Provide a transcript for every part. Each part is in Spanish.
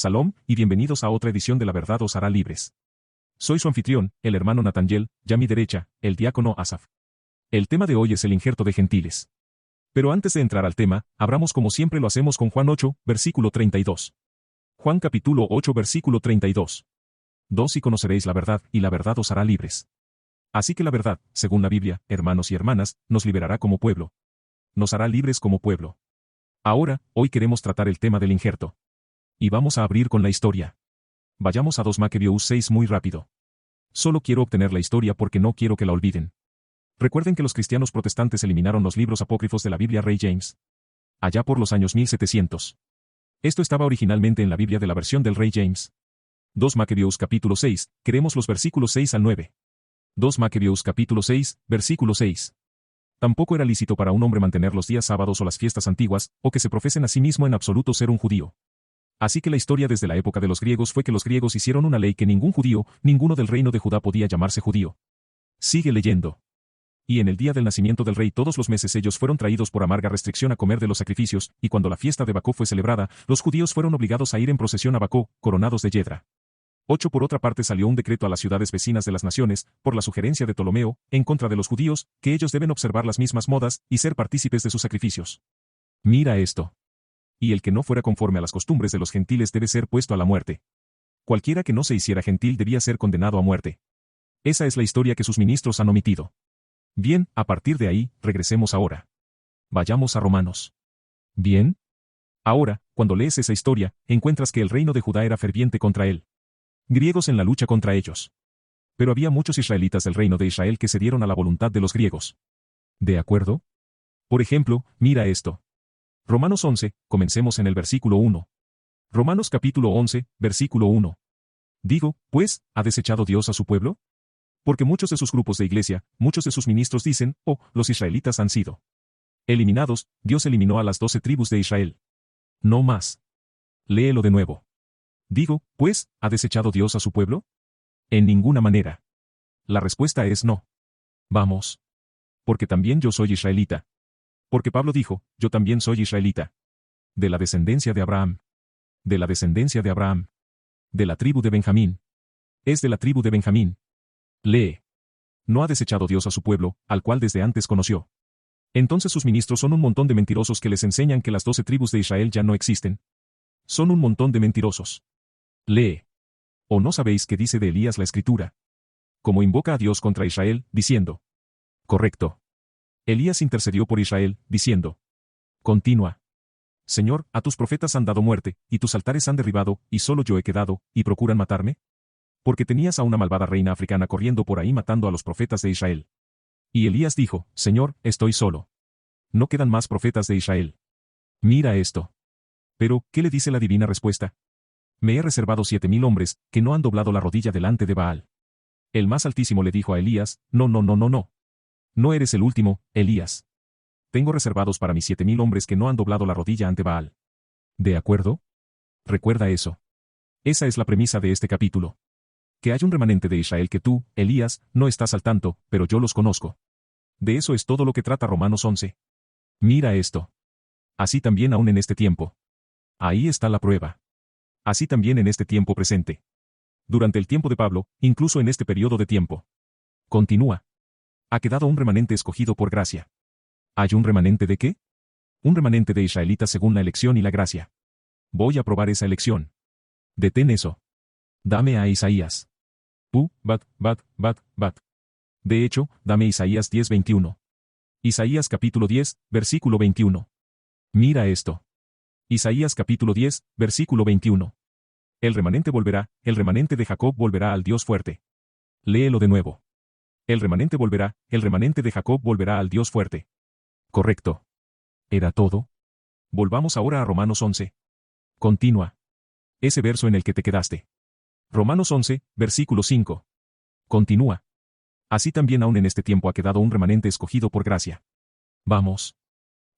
Salom, y bienvenidos a otra edición de La Verdad os hará libres. Soy su anfitrión, el hermano Nataniel, y a mi derecha, el diácono Asaf. El tema de hoy es el injerto de gentiles. Pero antes de entrar al tema, abramos como siempre lo hacemos con Juan 8, versículo 32. Juan capítulo 8 versículo 32. 2 Y conoceréis la verdad, y la verdad os hará libres. Así que la verdad, según la Biblia, hermanos y hermanas, nos liberará como pueblo. Nos hará libres como pueblo. Ahora, hoy queremos tratar el tema del injerto. Y vamos a abrir con la historia. Vayamos a 2 Macabeos 6 muy rápido. Solo quiero obtener la historia porque no quiero que la olviden. Recuerden que los cristianos protestantes eliminaron los libros apócrifos de la Biblia Rey James. Allá por los años 1700. Esto estaba originalmente en la Biblia de la versión del Rey James. 2 Macabeos capítulo 6, queremos los versículos 6 al 9. 2 Macabeos capítulo 6, versículo 6. Tampoco era lícito para un hombre mantener los días sábados o las fiestas antiguas, o que se profesen a sí mismo en absoluto ser un judío. Así que la historia desde la época de los griegos fue que los griegos hicieron una ley que ningún judío, ninguno del reino de Judá podía llamarse judío. Sigue leyendo. Y en el día del nacimiento del rey todos los meses ellos fueron traídos por amarga restricción a comer de los sacrificios, y cuando la fiesta de Bacó fue celebrada, los judíos fueron obligados a ir en procesión a Bacó, coronados de yedra. 8 Por otra parte salió un decreto a las ciudades vecinas de las naciones, por la sugerencia de Ptolomeo, en contra de los judíos, que ellos deben observar las mismas modas, y ser partícipes de sus sacrificios. Mira esto. Y el que no fuera conforme a las costumbres de los gentiles debe ser puesto a la muerte. Cualquiera que no se hiciera gentil debía ser condenado a muerte. Esa es la historia que sus ministros han omitido. Bien, a partir de ahí, regresemos ahora. Vayamos a Romanos. Bien. Ahora, cuando lees esa historia, encuentras que el reino de Judá era ferviente contra él. Griegos en la lucha contra ellos. Pero había muchos israelitas del reino de Israel que cedieron a la voluntad de los griegos. ¿De acuerdo? Por ejemplo, mira esto. Romanos 11, comencemos en el versículo 1. Romanos capítulo 11, versículo 1. Digo, pues, ¿ha desechado Dios a su pueblo? Porque muchos de sus grupos de iglesia, muchos de sus ministros dicen, los israelitas han sido eliminados, Dios eliminó a las 12 tribus de Israel. No más. Léelo de nuevo. Digo, pues, ¿ha desechado Dios a su pueblo? En ninguna manera. La respuesta es no. Vamos. Porque también yo soy israelita. Porque Pablo dijo, yo también soy israelita. De la descendencia de Abraham. De la descendencia de Abraham. De la tribu de Benjamín. Es de la tribu de Benjamín. Lee. No ha desechado Dios a su pueblo, al cual desde antes conoció. Entonces sus ministros son un montón de mentirosos que les enseñan que las 12 tribus de Israel ya no existen. Son un montón de mentirosos. Lee. ¿O no sabéis qué dice de Elías la Escritura? Como invoca a Dios contra Israel, diciendo. Correcto. Elías intercedió por Israel, diciendo. Continúa. Señor, a tus profetas han dado muerte, y tus altares han derribado, y solo yo he quedado, y procuran matarme. Porque tenías a una malvada reina africana corriendo por ahí matando a los profetas de Israel. Y Elías dijo, Señor, estoy solo. No quedan más profetas de Israel. Mira esto. Pero, ¿qué le dice la divina respuesta? Me he reservado 7,000 hombres, que no han doblado la rodilla delante de Baal. El más altísimo le dijo a Elías, no. No eres el último, Elías. Tengo reservados para mis 7,000 hombres que no han doblado la rodilla ante Baal. ¿De acuerdo? Recuerda eso. Esa es la premisa de este capítulo. Que hay un remanente de Israel que tú, Elías, no estás al tanto, pero yo los conozco. De eso es todo lo que trata Romanos 11. Mira esto. Así también aún en este tiempo. Ahí está la prueba. Así también en este tiempo presente. Durante el tiempo de Pablo, incluso en este periodo de tiempo. Continúa. Ha quedado un remanente escogido por gracia. ¿Hay un remanente de qué? Un remanente de israelitas según la elección y la gracia. Voy a probar esa elección. Detén eso. Dame a Isaías. Bat. De hecho, dame Isaías 10:21. Isaías capítulo 10, versículo 21. Mira esto. Isaías capítulo 10, versículo 21. El remanente volverá, el remanente de Jacob volverá al Dios fuerte. Léelo de nuevo. El remanente volverá, el remanente de Jacob volverá al Dios fuerte. Correcto. ¿Era todo? Volvamos ahora a Romanos 11. Continúa. Ese verso en el que te quedaste. Romanos 11, versículo 5. Continúa. Así también aún en este tiempo ha quedado un remanente escogido por gracia. Vamos.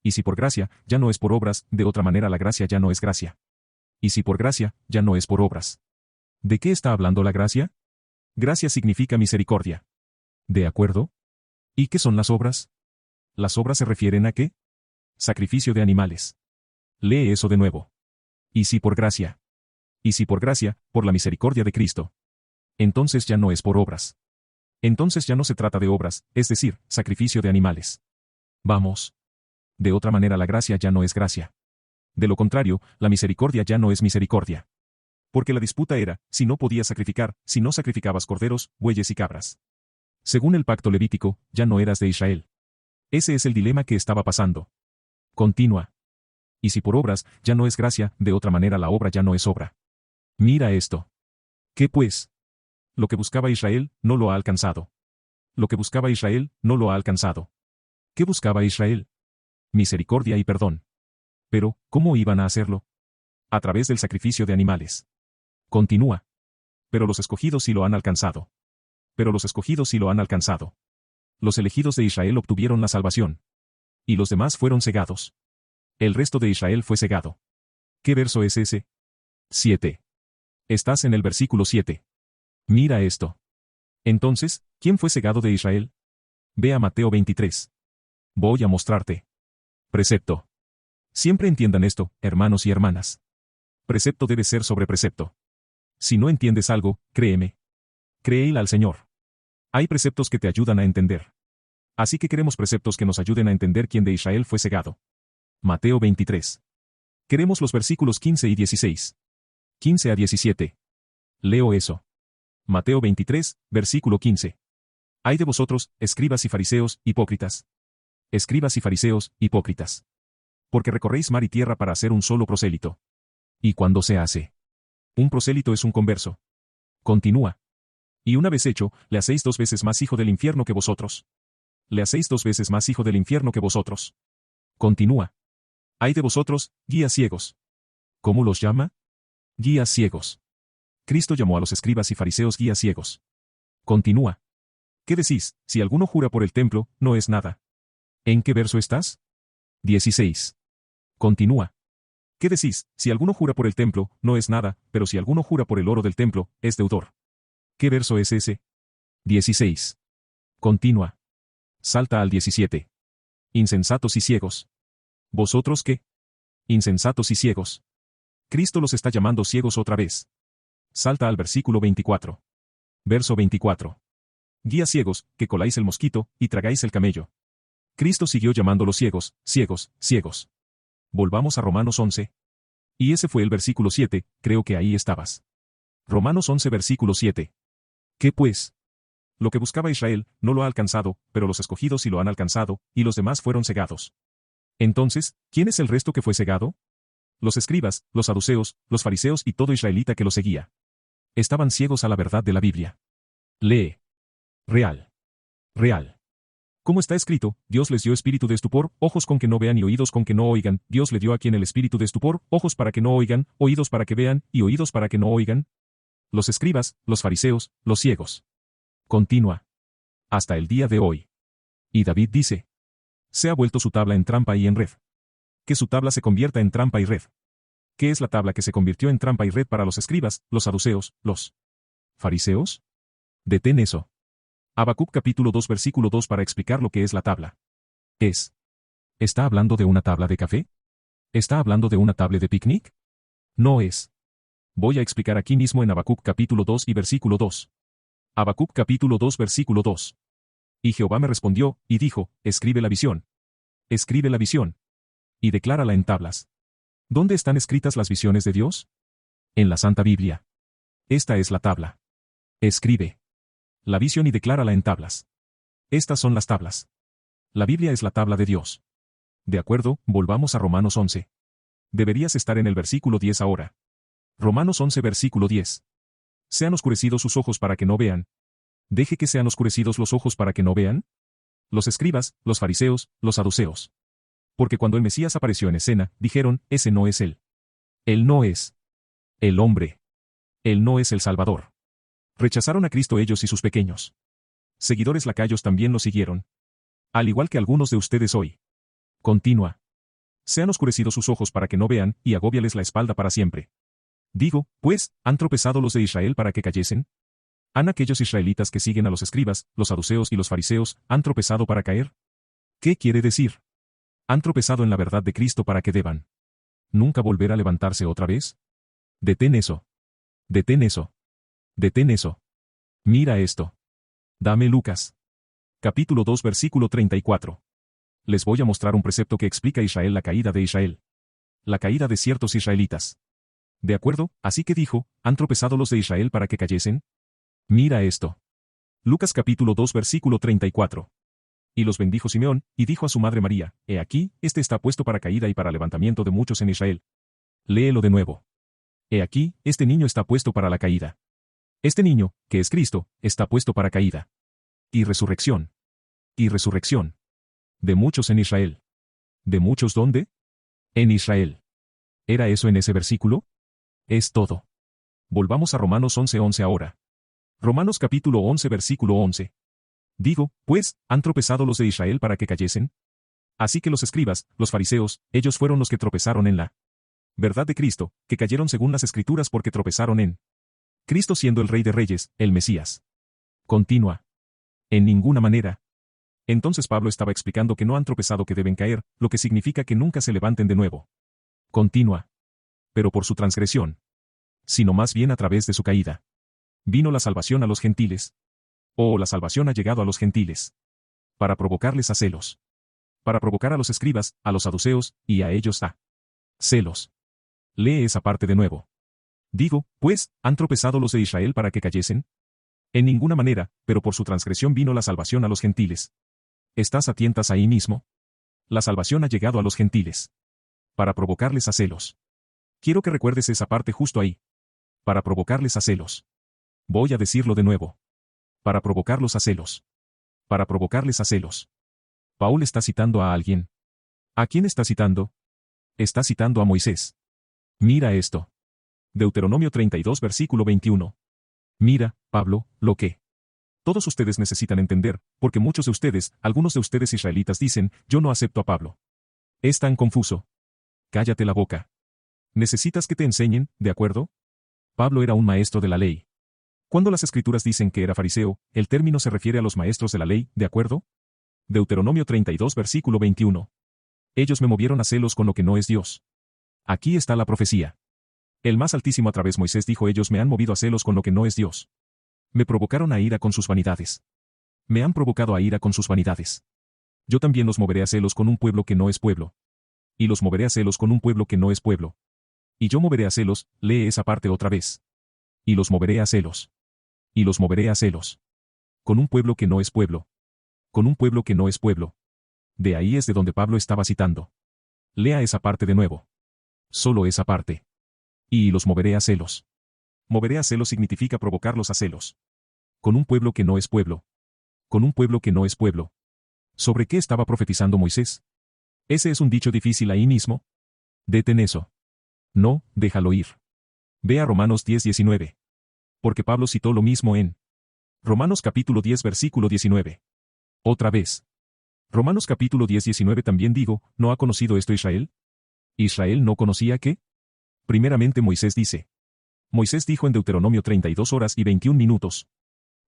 Y si por gracia, ya no es por obras, de otra manera la gracia ya no es gracia. Y si por gracia, ya no es por obras. ¿De qué está hablando la gracia? Gracia significa misericordia. ¿De acuerdo? ¿Y qué son las obras? ¿Las obras se refieren a qué? Sacrificio de animales. Lee eso de nuevo. ¿Y si por gracia? Y si por gracia, por la misericordia de Cristo. Entonces ya no es por obras. Entonces ya no se trata de obras, es decir, sacrificio de animales. Vamos. De otra manera la gracia ya no es gracia. De lo contrario, la misericordia ya no es misericordia. Porque la disputa era, si no podías sacrificar, si no sacrificabas corderos, bueyes y cabras. Según el pacto levítico, ya no eras de Israel. Ese es el dilema que estaba pasando. Continúa. Y si por obras, ya no es gracia, de otra manera la obra ya no es obra. Mira esto. ¿Qué pues? Lo que buscaba Israel, no lo ha alcanzado. Lo que buscaba Israel, no lo ha alcanzado. ¿Qué buscaba Israel? Misericordia y perdón. Pero, ¿cómo iban a hacerlo? A través del sacrificio de animales. Continúa. Pero los escogidos sí lo han alcanzado. Pero los escogidos sí lo han alcanzado. Los elegidos de Israel obtuvieron la salvación. Y los demás fueron cegados. El resto de Israel fue cegado. ¿Qué verso es ese? 7. Estás en el versículo 7. Mira esto. Entonces, ¿quién fue cegado de Israel? Ve a Mateo 23. Voy a mostrarte. Precepto. Siempre entiendan esto, hermanos y hermanas. Precepto debe ser sobre precepto. Si no entiendes algo, créeme. Créele al Señor. Hay preceptos que te ayudan a entender. Así que queremos preceptos que nos ayuden a entender quién de Israel fue cegado. Mateo 23. Queremos los versículos 15 y 16. 15 a 17. Leo eso. Mateo 23, versículo 15. Ay de vosotros, escribas y fariseos, hipócritas. Escribas y fariseos, hipócritas. Porque recorréis mar y tierra para hacer un solo prosélito. ¿Y cuándo se hace? Un prosélito es un converso. Continúa. Y una vez hecho, le hacéis 2 veces más hijo del infierno que vosotros. Le hacéis 2 veces más hijo del infierno que vosotros. Continúa. Ay de vosotros, guías ciegos. ¿Cómo los llama? Guías ciegos. Cristo llamó a los escribas y fariseos guías ciegos. Continúa. ¿Qué decís? Si alguno jura por el templo, no es nada. ¿En qué verso estás? 16. Continúa. ¿Qué decís? Si alguno jura por el templo, no es nada, pero si alguno jura por el oro del templo, es deudor. ¿Qué verso es ese? 16. Continúa. Salta al 17. Insensatos y ciegos. ¿Vosotros qué? Insensatos y ciegos. Cristo los está llamando ciegos otra vez. Salta al versículo 24. Verso 24. Guías ciegos, que coláis el mosquito, y tragáis el camello. Cristo siguió llamándolos ciegos, ciegos, ciegos. Volvamos a Romanos 11. Y ese fue el versículo 7, creo que ahí estabas. Romanos 11 versículo 7. ¿Qué pues? Lo que buscaba Israel, no lo ha alcanzado, pero los escogidos sí lo han alcanzado, y los demás fueron cegados. Entonces, ¿quién es el resto que fue cegado? Los escribas, los saduceos, los fariseos y todo israelita que lo seguía. Estaban ciegos a la verdad de la Biblia. Lee. Real. Real. Como está escrito, Dios les dio espíritu de estupor, ojos con que no vean y oídos con que no oigan. Dios le dio a quien el espíritu de estupor, ojos para que no oigan, oídos para que vean, y oídos para que no oigan. Los escribas, los fariseos, los ciegos. Continúa. Hasta el día de hoy. Y David dice. Se ha vuelto su tabla en trampa y en red. Que su tabla se convierta en trampa y red. ¿Qué es la tabla que se convirtió en trampa y red para los escribas, los saduceos, los fariseos? Detén eso. Habacuc capítulo 2 versículo 2 para explicar lo que es la tabla. ¿Está hablando de una tabla de café? ¿Está hablando de una tabla de picnic? No es. Voy a explicar aquí mismo en Habacuc capítulo 2 y versículo 2. Habacuc capítulo 2 versículo 2. Y Jehová me respondió, y dijo, escribe la visión. Escribe la visión. Y declárala en tablas. ¿Dónde están escritas las visiones de Dios? En la Santa Biblia. Esta es la tabla. Escribe la visión y declárala en tablas. Estas son las tablas. La Biblia es la tabla de Dios. De acuerdo, volvamos a Romanos 11. Deberías estar en el versículo 10 ahora. Romanos 11 versículo 10. ¿Sean oscurecidos sus ojos para que no vean? ¿Deje que sean oscurecidos los ojos para que no vean? Los escribas, los fariseos, los saduceos. Porque cuando el Mesías apareció en escena, dijeron, ese no es él. Él no es el hombre. Él no es el Salvador. Rechazaron a Cristo ellos y sus pequeños seguidores lacayos también lo siguieron. Al igual que algunos de ustedes hoy. Continúa. Sean oscurecidos sus ojos para que no vean, y agóbiales la espalda para siempre. Digo, pues, ¿han tropezado los de Israel para que cayesen? ¿Han aquellos israelitas que siguen a los escribas, los saduceos y los fariseos, han tropezado para caer? ¿Qué quiere decir? ¿Han tropezado en la verdad de Cristo para que deban nunca volver a levantarse otra vez? Detén eso. Detén eso. Detén eso. Mira esto. Dame Lucas. Capítulo 2 versículo 34. Les voy a mostrar un precepto que explica a Israel la caída de Israel. La caída de ciertos israelitas. ¿De acuerdo? Así que dijo, ¿han tropezado los de Israel para que cayesen? Mira esto. Lucas capítulo 2 versículo 34. Y los bendijo Simeón, y dijo a su madre María, he aquí, este está puesto para caída y para levantamiento de muchos en Israel. Léelo de nuevo. He aquí, este niño está puesto para la caída. Este niño, que es Cristo, está puesto para caída. Y resurrección. Y resurrección. De muchos en Israel. ¿De muchos dónde? En Israel. ¿Era eso en ese versículo? Es todo. Volvamos a Romanos 11:11 ahora. Romanos capítulo 11 versículo 11. Digo, pues, ¿han tropezado los de Israel para que cayesen? Así que los escribas, los fariseos, ellos fueron los que tropezaron en la verdad de Cristo, que cayeron según las Escrituras porque tropezaron en Cristo siendo el Rey de Reyes, el Mesías. Continúa. En ninguna manera. Entonces Pablo estaba explicando que no han tropezado que deben caer, lo que significa que nunca se levanten de nuevo. Continúa. Pero por su transgresión. Sino más bien a través de su caída. Vino la salvación a los gentiles. La salvación ha llegado a los gentiles. Para provocarles a celos. Para provocar a los escribas, a los saduceos, y a ellos a celos. Lee esa parte de nuevo. Digo, pues, ¿han tropezado los de Israel para que cayesen? En ninguna manera, pero por su transgresión vino la salvación a los gentiles. ¿Estás a tientas ahí mismo? La salvación ha llegado a los gentiles. Para provocarles a celos. Quiero que recuerdes esa parte justo ahí. Para provocarles a celos. Voy a decirlo de nuevo. Para provocarlos a celos. Para provocarles a celos. Paul está citando a alguien. ¿A quién está citando? Está citando a Moisés. Mira esto. Deuteronomio 32 versículo 21. Mira, Pablo, lo que todos ustedes necesitan entender, porque muchos de ustedes, algunos de ustedes israelitas dicen, yo no acepto a Pablo. Es tan confuso. Cállate la boca. ¿Necesitas que te enseñen, de acuerdo? Pablo era un maestro de la ley. Cuando las escrituras dicen que era fariseo, el término se refiere a los maestros de la ley, ¿de acuerdo? Deuteronomio 32 versículo 21. Ellos me movieron a celos con lo que no es Dios. Aquí está la profecía. El más altísimo a través Moisés dijo ellos me han movido a celos con lo que no es Dios. Me provocaron a ira con sus vanidades. Me han provocado a ira con sus vanidades. Yo también los moveré a celos con un pueblo que no es pueblo. Y los moveré a celos con un pueblo que no es pueblo. Y yo moveré a celos, lee esa parte otra vez. Y los moveré a celos. Y los moveré a celos. Con un pueblo que no es pueblo. Con un pueblo que no es pueblo. De ahí es de donde Pablo estaba citando. Lea esa parte de nuevo. Solo esa parte. Y los moveré a celos. Moveré a celos significa provocarlos a celos. Con un pueblo que no es pueblo. Con un pueblo que no es pueblo. ¿Sobre qué estaba profetizando Moisés? Ese es un dicho difícil ahí mismo. Detén eso. No, déjalo ir. Ve a Romanos 10:19. Porque Pablo citó lo mismo en Romanos capítulo 10 versículo 19. Otra vez. Romanos capítulo 10:19 también digo, ¿no ha conocido esto Israel? ¿Israel no conocía qué? Primeramente Moisés dice. Moisés dijo en Deuteronomio 32 horas y 21 minutos.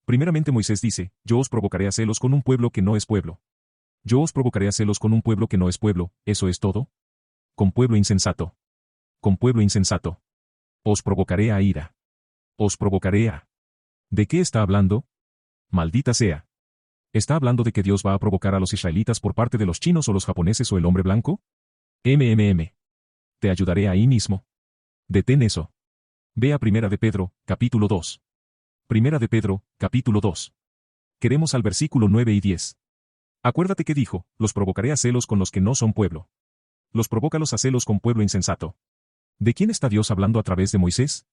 Primeramente Moisés dice, yo os provocaré a celos con un pueblo que no es pueblo. Yo os provocaré a celos con un pueblo que no es pueblo, ¿eso es todo? Con pueblo insensato. Con pueblo insensato. Os provocaré a ira. Os provocaré a... ¿De qué está hablando? Maldita sea. ¿Está hablando de que Dios va a provocar a los israelitas por parte de los chinos o los japoneses o el hombre blanco? Te ayudaré ahí mismo. Detén eso. Ve a Primera de Pedro, capítulo 2. Primera de Pedro, capítulo 2. Queremos al versículo 9 y 10. Acuérdate que dijo, los provocaré a celos con los que no son pueblo. Los provócalos a celos con pueblo insensato. ¿De quién está Dios hablando a través de Moisés?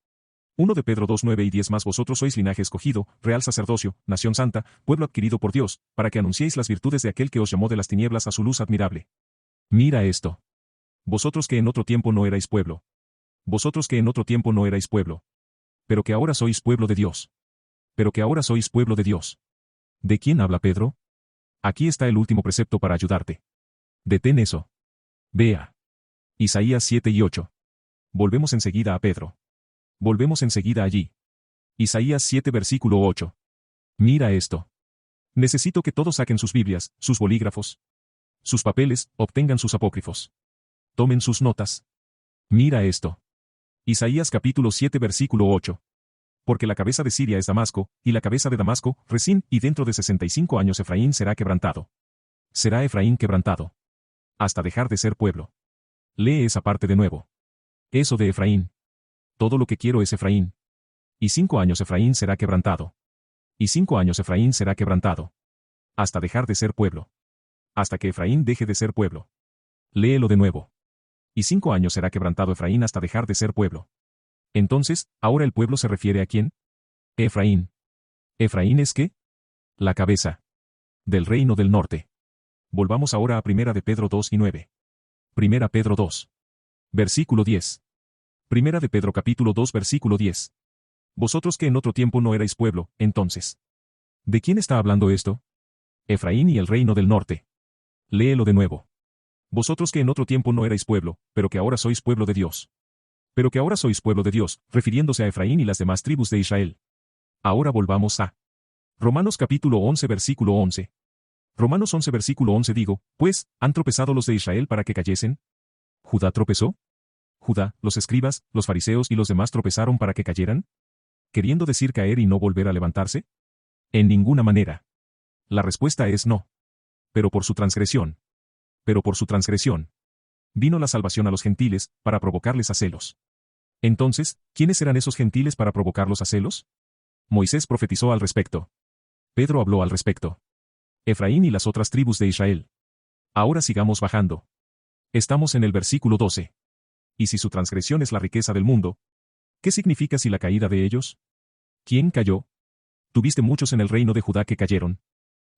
1 de Pedro 2, 9 y 10 más vosotros sois linaje escogido, real sacerdocio, nación santa, pueblo adquirido por Dios, para que anunciéis las virtudes de aquel que os llamó de las tinieblas a su luz admirable. Mira esto. Vosotros que en otro tiempo no erais pueblo. Vosotros que en otro tiempo no erais pueblo. Pero que ahora sois pueblo de Dios. Pero que ahora sois pueblo de Dios. ¿De quién habla Pedro? Aquí está el último precepto para ayudarte. Detén eso. Vea. Isaías 7 y 8. Volvemos enseguida a Pedro. Volvemos enseguida allí. Isaías 7 versículo 8. Mira esto. Necesito que todos saquen sus Biblias, sus bolígrafos, sus papeles, obtengan sus apócrifos. Tomen sus notas. Mira esto. Isaías capítulo 7 versículo 8. Porque la cabeza de Siria es Damasco, y la cabeza de Damasco, Resín, y dentro de 65 años Efraín será quebrantado. Será Efraín quebrantado. Hasta dejar de ser pueblo. Lee esa parte de nuevo. Eso de Efraín. Todo lo que quiero es Efraín. Y 5 años Efraín será quebrantado. Y 5 años Efraín será quebrantado. Hasta dejar de ser pueblo. Hasta que Efraín deje de ser pueblo. Léelo de nuevo. Y 5 años será quebrantado Efraín hasta dejar de ser pueblo. Entonces, ¿ahora el pueblo se refiere a quién? Efraín. ¿Efraín es qué? La cabeza. Del reino del norte. Volvamos ahora a 1 de Pedro 2 y 9. 1 Pedro 2. Versículo 10. 1 de Pedro capítulo 2 versículo 10. Vosotros que en otro tiempo no erais pueblo, entonces. ¿De quién está hablando esto? Efraín y el reino del norte. Léelo de nuevo. Vosotros que en otro tiempo no erais pueblo, pero que ahora sois pueblo de Dios. Pero que ahora sois pueblo de Dios, refiriéndose a Efraín y las demás tribus de Israel. Ahora volvamos a Romanos capítulo 11 versículo 11. Romanos 11 versículo 11 digo, pues, ¿han tropezado los de Israel para que cayesen? ¿Judá tropezó? ¿Judá, los escribas, los fariseos y los demás tropezaron para que cayeran? ¿Queriendo decir caer y no volver a levantarse? En ninguna manera. La respuesta es no. Pero por su transgresión. Vino la salvación a los gentiles, para provocarles a celos. Entonces, ¿quiénes eran esos gentiles para provocarlos a celos? Moisés profetizó al respecto. Pedro habló al respecto. Efraín y las otras tribus de Israel. Ahora sigamos bajando. Estamos en el versículo 12. ¿Y si su transgresión es la riqueza del mundo? ¿Qué significa si la caída de ellos? ¿Quién cayó? Tuviste muchos en el reino de Judá que cayeron.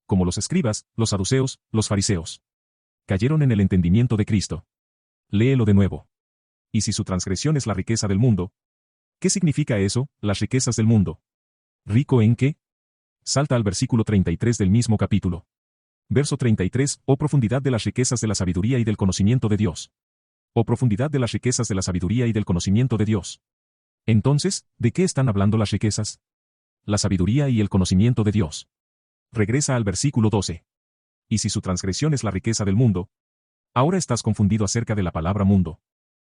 Como los escribas, los saduceos, los fariseos. Cayeron en el entendimiento de Cristo. Léelo de nuevo. ¿Y si su transgresión es la riqueza del mundo? ¿Qué significa eso, las riquezas del mundo? ¿Rico en qué? Salta al versículo 33 del mismo capítulo. Verso 33, oh profundidad de las riquezas de la sabiduría y del conocimiento de Dios. Oh profundidad de las riquezas de la sabiduría y del conocimiento de Dios. Entonces, ¿de qué están hablando las riquezas? La sabiduría y el conocimiento de Dios. Regresa al versículo 12. ¿Y si su transgresión es la riqueza del mundo? Ahora estás confundido acerca de la palabra mundo.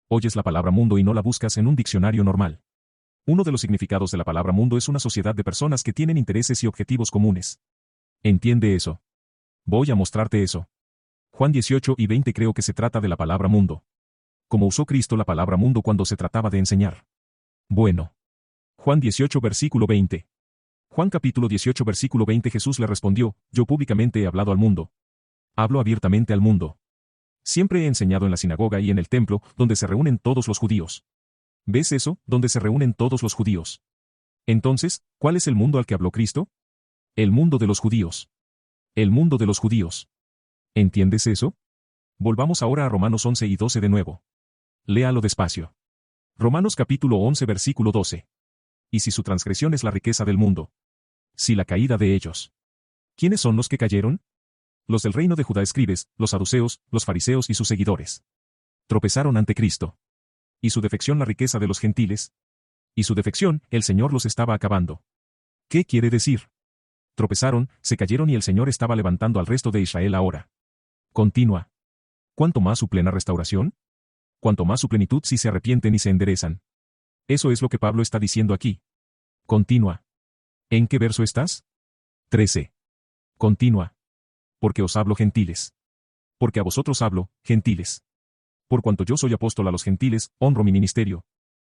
Oyes la palabra mundo y no la buscas en un diccionario normal. Uno de los significados de la palabra mundo es una sociedad de personas que tienen intereses y objetivos comunes. ¿Entiende eso? Voy a mostrarte eso. Juan 18 y 20 creo que se trata de la palabra mundo. Como usó Cristo la palabra mundo cuando se trataba de enseñar. Bueno. Juan 18 versículo 20. Juan capítulo 18 versículo 20 Jesús le respondió, yo públicamente he hablado al mundo. Hablo abiertamente al mundo. Siempre he enseñado en la sinagoga y en el templo, donde se reúnen todos los judíos. ¿Ves eso, donde se reúnen todos los judíos? Entonces, ¿cuál es el mundo al que habló Cristo? El mundo de los judíos. El mundo de los judíos. ¿Entiendes eso? Volvamos ahora a Romanos 11 y 12 de nuevo. Léalo despacio. Romanos capítulo 11 versículo 12. ¿Y si su transgresión es la riqueza del mundo? Si la caída de ellos. ¿Quiénes son los que cayeron? Los del reino de Judá escribes, los saduceos, los fariseos y sus seguidores. Tropezaron ante Cristo. ¿Y su defección la riqueza de los gentiles? Y su defección, el Señor los estaba acabando. ¿Qué quiere decir? Tropezaron, se cayeron y el Señor estaba levantando al resto de Israel ahora. Continúa. ¿Cuánto más su plena restauración? Cuanto más su plenitud si se arrepienten y se enderezan. Eso es lo que Pablo está diciendo aquí. Continúa. ¿En qué verso estás? 13. Continúa. Porque os hablo gentiles. Porque a vosotros hablo, gentiles. Por cuanto yo soy apóstol a los gentiles, honro mi ministerio.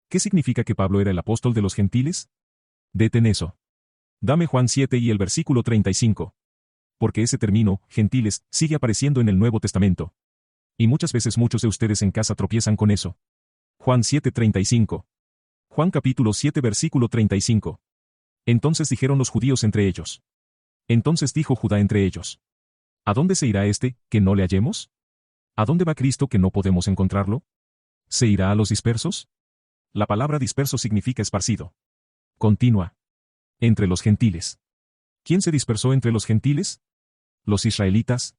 ¿Qué significa que Pablo era el apóstol de los gentiles? Detén eso. Dame Juan 7 y el versículo 35. Porque ese término, gentiles, sigue apareciendo en el Nuevo Testamento. Y muchas veces muchos de ustedes en casa tropiezan con eso. Juan 7:35. Juan capítulo 7 versículo 35. Entonces dijeron los judíos entre ellos. Entonces dijo Judá entre ellos. ¿A dónde se irá este, que no le hallemos? ¿A dónde va Cristo que no podemos encontrarlo? ¿Se irá a los dispersos? La palabra disperso significa esparcido. Continúa. Entre los gentiles. ¿Quién se dispersó entre los gentiles? Los israelitas.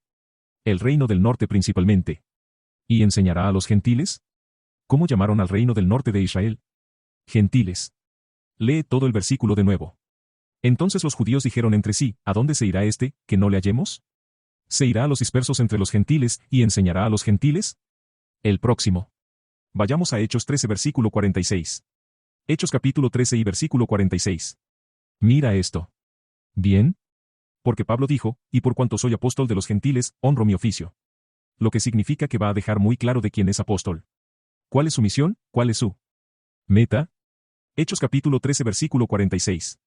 El reino del norte principalmente. ¿Y enseñará a los gentiles? ¿Cómo llamaron al reino del norte de Israel? Gentiles. Lee todo el versículo de nuevo. Entonces los judíos dijeron entre sí, ¿a dónde se irá este, que no le hallemos? ¿Se irá a los dispersos entre los gentiles, y enseñará a los gentiles? El próximo. Vayamos a Hechos 13 versículo 46. Hechos capítulo 13 y versículo 46. Mira esto. Bien. Porque Pablo dijo, y por cuanto soy apóstol de los gentiles, honro mi oficio. Lo que significa que va a dejar muy claro de quién es apóstol. ¿Cuál es su misión? ¿Cuál es su meta? Hechos capítulo 13 versículo 46.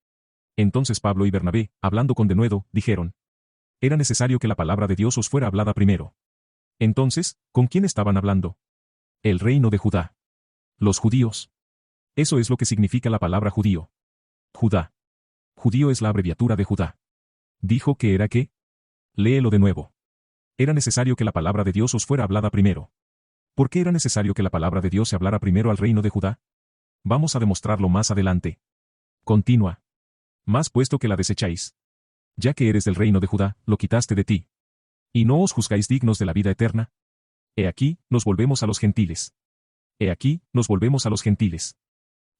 Entonces Pablo y Bernabé, hablando con denuedo, dijeron: era necesario que la palabra de Dios os fuera hablada primero. Entonces, ¿con quién estaban hablando? El reino de Judá. Los judíos. Eso es lo que significa la palabra judío. Judá. Judío es la abreviatura de Judá. ¿Dijo que era qué? Léelo de nuevo. Era necesario que la palabra de Dios os fuera hablada primero. ¿Por qué era necesario que la palabra de Dios se hablara primero al reino de Judá? Vamos a demostrarlo más adelante. Continúa. Más puesto que la desecháis. Ya que eres del reino de Judá, lo quitaste de ti. ¿Y no os juzgáis dignos de la vida eterna? He aquí, nos volvemos a los gentiles. He aquí, nos volvemos a los gentiles.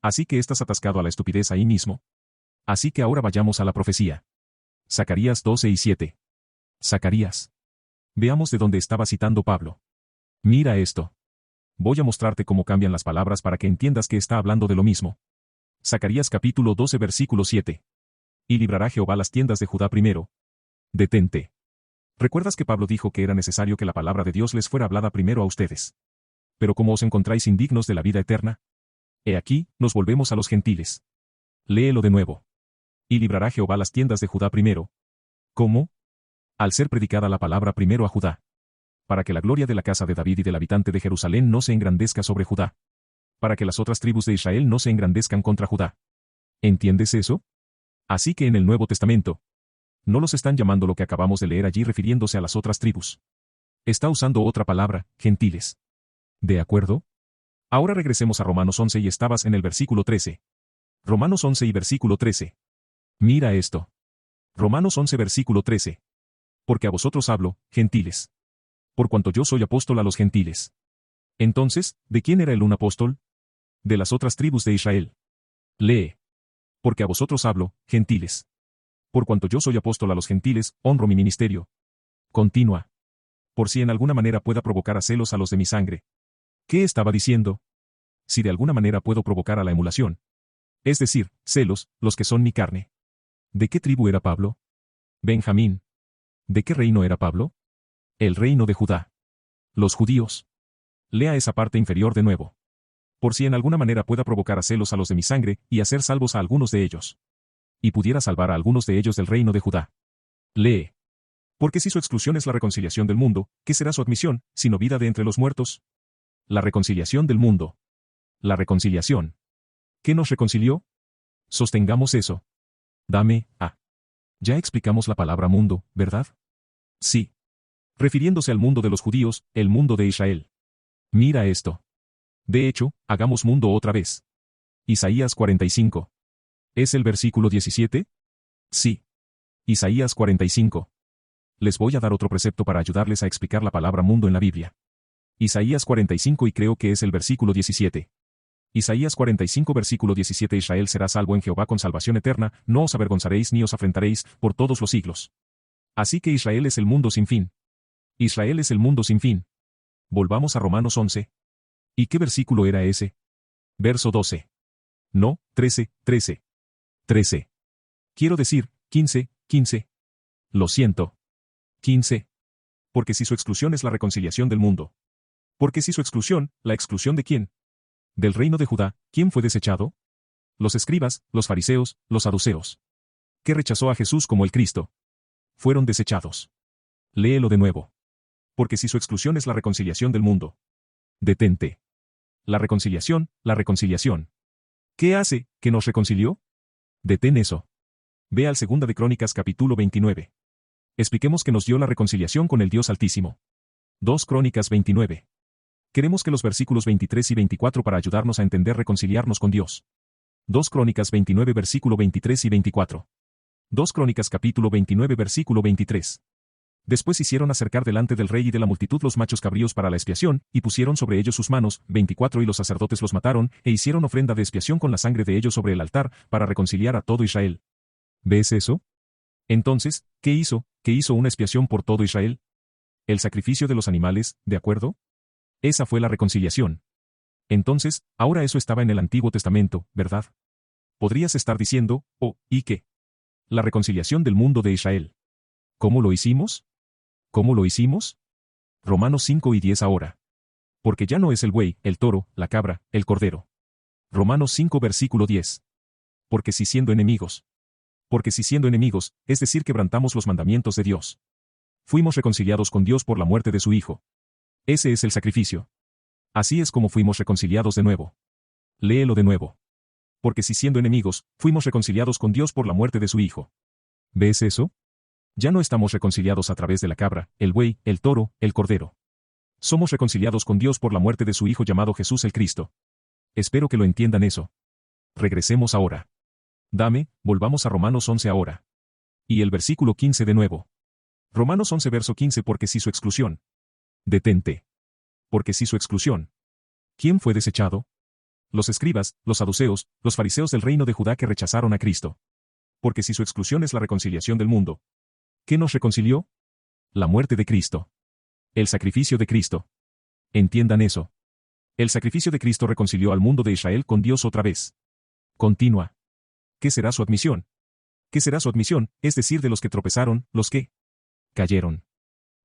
Así que estás atascado a la estupidez ahí mismo. Así que ahora vayamos a la profecía. Zacarías 12 y 7. Zacarías. Veamos de dónde estaba citando Pablo. Mira esto. Voy a mostrarte cómo cambian las palabras para que entiendas que está hablando de lo mismo. Zacarías capítulo 12 versículo 7. Y librará Jehová las tiendas de Judá primero. Detente. ¿Recuerdas que Pablo dijo que era necesario que la palabra de Dios les fuera hablada primero a ustedes? Pero como os encontráis indignos de la vida eterna, he aquí, nos volvemos a los gentiles. Léelo de nuevo. Y librará Jehová las tiendas de Judá primero. ¿Cómo? Al ser predicada la palabra primero a Judá. Para que la gloria de la casa de David y del habitante de Jerusalén no se engrandezca sobre Judá. Para que las otras tribus de Israel no se engrandezcan contra Judá. ¿Entiendes eso? Así que en el Nuevo Testamento, no los están llamando lo que acabamos de leer allí refiriéndose a las otras tribus. Está usando otra palabra, gentiles. ¿De acuerdo? Ahora regresemos a Romanos 11 y estabas en el versículo 13. Romanos 11 y versículo 13. Mira esto. Romanos 11 versículo 13. Porque a vosotros hablo, gentiles. Por cuanto yo soy apóstol a los gentiles. Entonces, ¿de quién era él un apóstol? De las otras tribus de Israel. Lee. Porque a vosotros hablo, gentiles. Por cuanto yo soy apóstol a los gentiles, honro mi ministerio. Continúa. Por si en alguna manera pueda provocar a celos a los de mi sangre. ¿Qué estaba diciendo? Si de alguna manera puedo provocar a la emulación. Es decir, celos, los que son mi carne. ¿De qué tribu era Pablo? Benjamín. ¿De qué reino era Pablo? El reino de Judá. Los judíos. Lea esa parte inferior de nuevo. Por si en alguna manera pueda provocar a celos a los de mi sangre, y hacer salvos a algunos de ellos. Y pudiera salvar a algunos de ellos del reino de Judá. Lee. Porque si su exclusión es la reconciliación del mundo, ¿qué será su admisión, sino vida de entre los muertos? La reconciliación del mundo. La reconciliación. ¿Qué nos reconcilió? Sostengamos eso. Dame, Ya explicamos la palabra mundo, ¿verdad? Sí. Refiriéndose al mundo de los judíos, el mundo de Israel. Mira esto. De hecho, hagamos mundo otra vez. Isaías 45. ¿Es el versículo 17? Sí. Isaías 45. Les voy a dar otro precepto para ayudarles a explicar la palabra mundo en la Biblia. Isaías 45 y creo que es el versículo 17. Isaías 45 versículo 17 Israel será salvo en Jehová con salvación eterna, no os avergonzaréis ni os afrentaréis, por todos los siglos. Así que Israel es el mundo sin fin. Israel es el mundo sin fin. Volvamos a Romanos 11. ¿Y qué versículo era ese? Verso 12. No, 13, 13. 13. Quiero decir, 15, 15. Lo siento. 15. Porque si su exclusión es la reconciliación del mundo. Porque si su exclusión, ¿la exclusión de quién? Del reino de Judá, ¿quién fue desechado? Los escribas, los fariseos, los saduceos. ¿Qué rechazó a Jesús como el Cristo? Fueron desechados. Léelo de nuevo. Porque si su exclusión es la reconciliación del mundo. Detente. La reconciliación, la reconciliación. ¿Qué hace, que nos reconcilió? Detén eso. Ve al 2 de Crónicas capítulo 29. Expliquemos que nos dio la reconciliación con el Dios Altísimo. 2 Crónicas 29. Queremos que los versículos 23 y 24 para ayudarnos a entender reconciliarnos con Dios. 2 Crónicas 29 versículo 23 y 24. 2 Crónicas capítulo 29 versículo 23. Después hicieron acercar delante del rey y de la multitud los machos cabríos para la expiación, y pusieron sobre ellos sus manos, 24 y los sacerdotes los mataron, e hicieron ofrenda de expiación con la sangre de ellos sobre el altar, para reconciliar a todo Israel. ¿Ves eso? Entonces, ¿qué hizo? ¿Qué hizo una expiación por todo Israel? El sacrificio de los animales, ¿de acuerdo? Esa fue la reconciliación. Entonces, ahora eso estaba en el Antiguo Testamento, ¿verdad? Podrías estar diciendo, oh, ¿y qué? La reconciliación del mundo de Israel. ¿Cómo lo hicimos? ¿Cómo lo hicimos? Romanos 5 y 10 ahora. Porque ya no es el buey, el toro, la cabra, el cordero. Romanos 5 versículo 10. Porque si siendo enemigos. Porque si siendo enemigos, es decir, quebrantamos los mandamientos de Dios. Fuimos reconciliados con Dios por la muerte de su Hijo. Ese es el sacrificio. Así es como fuimos reconciliados de nuevo. Léelo de nuevo. Porque si siendo enemigos, fuimos reconciliados con Dios por la muerte de su Hijo. ¿Ves eso? Ya no estamos reconciliados a través de la cabra, el buey, el toro, el cordero. Somos reconciliados con Dios por la muerte de su Hijo llamado Jesús el Cristo. Espero que lo entiendan eso. Regresemos ahora. Volvamos a Romanos 11 ahora. Y el versículo 15 de nuevo. Romanos 11 verso 15 porque si su exclusión. Detente. Porque si su exclusión. ¿Quién fue desechado? Los escribas, los saduceos, los fariseos del reino de Judá que rechazaron a Cristo. Porque si su exclusión es la reconciliación del mundo. ¿Qué nos reconcilió? La muerte de Cristo. El sacrificio de Cristo. Entiendan eso. El sacrificio de Cristo reconcilió al mundo de Israel con Dios otra vez. Continúa. ¿Qué será su admisión? ¿Qué será su admisión, es decir, de los que tropezaron, los que cayeron?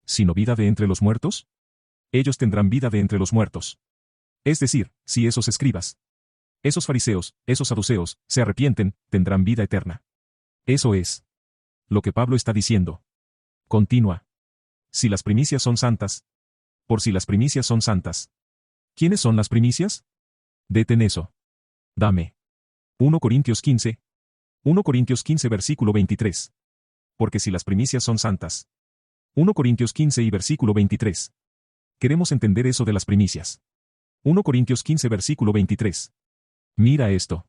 ¿Sino vida de entre los muertos? Ellos tendrán vida de entre los muertos. Es decir, si esos escribas, esos fariseos, esos saduceos, se arrepienten, tendrán vida eterna. Eso es lo que Pablo está diciendo. Continúa. Si las primicias son santas. Por si las primicias son santas. ¿Quiénes son las primicias? Detén eso. 1 Corintios 15. 1 Corintios 15 versículo 23. Porque si las primicias son santas. 1 Corintios 15 y versículo 23. Queremos entender eso de las primicias. 1 Corintios 15 versículo 23. Mira esto.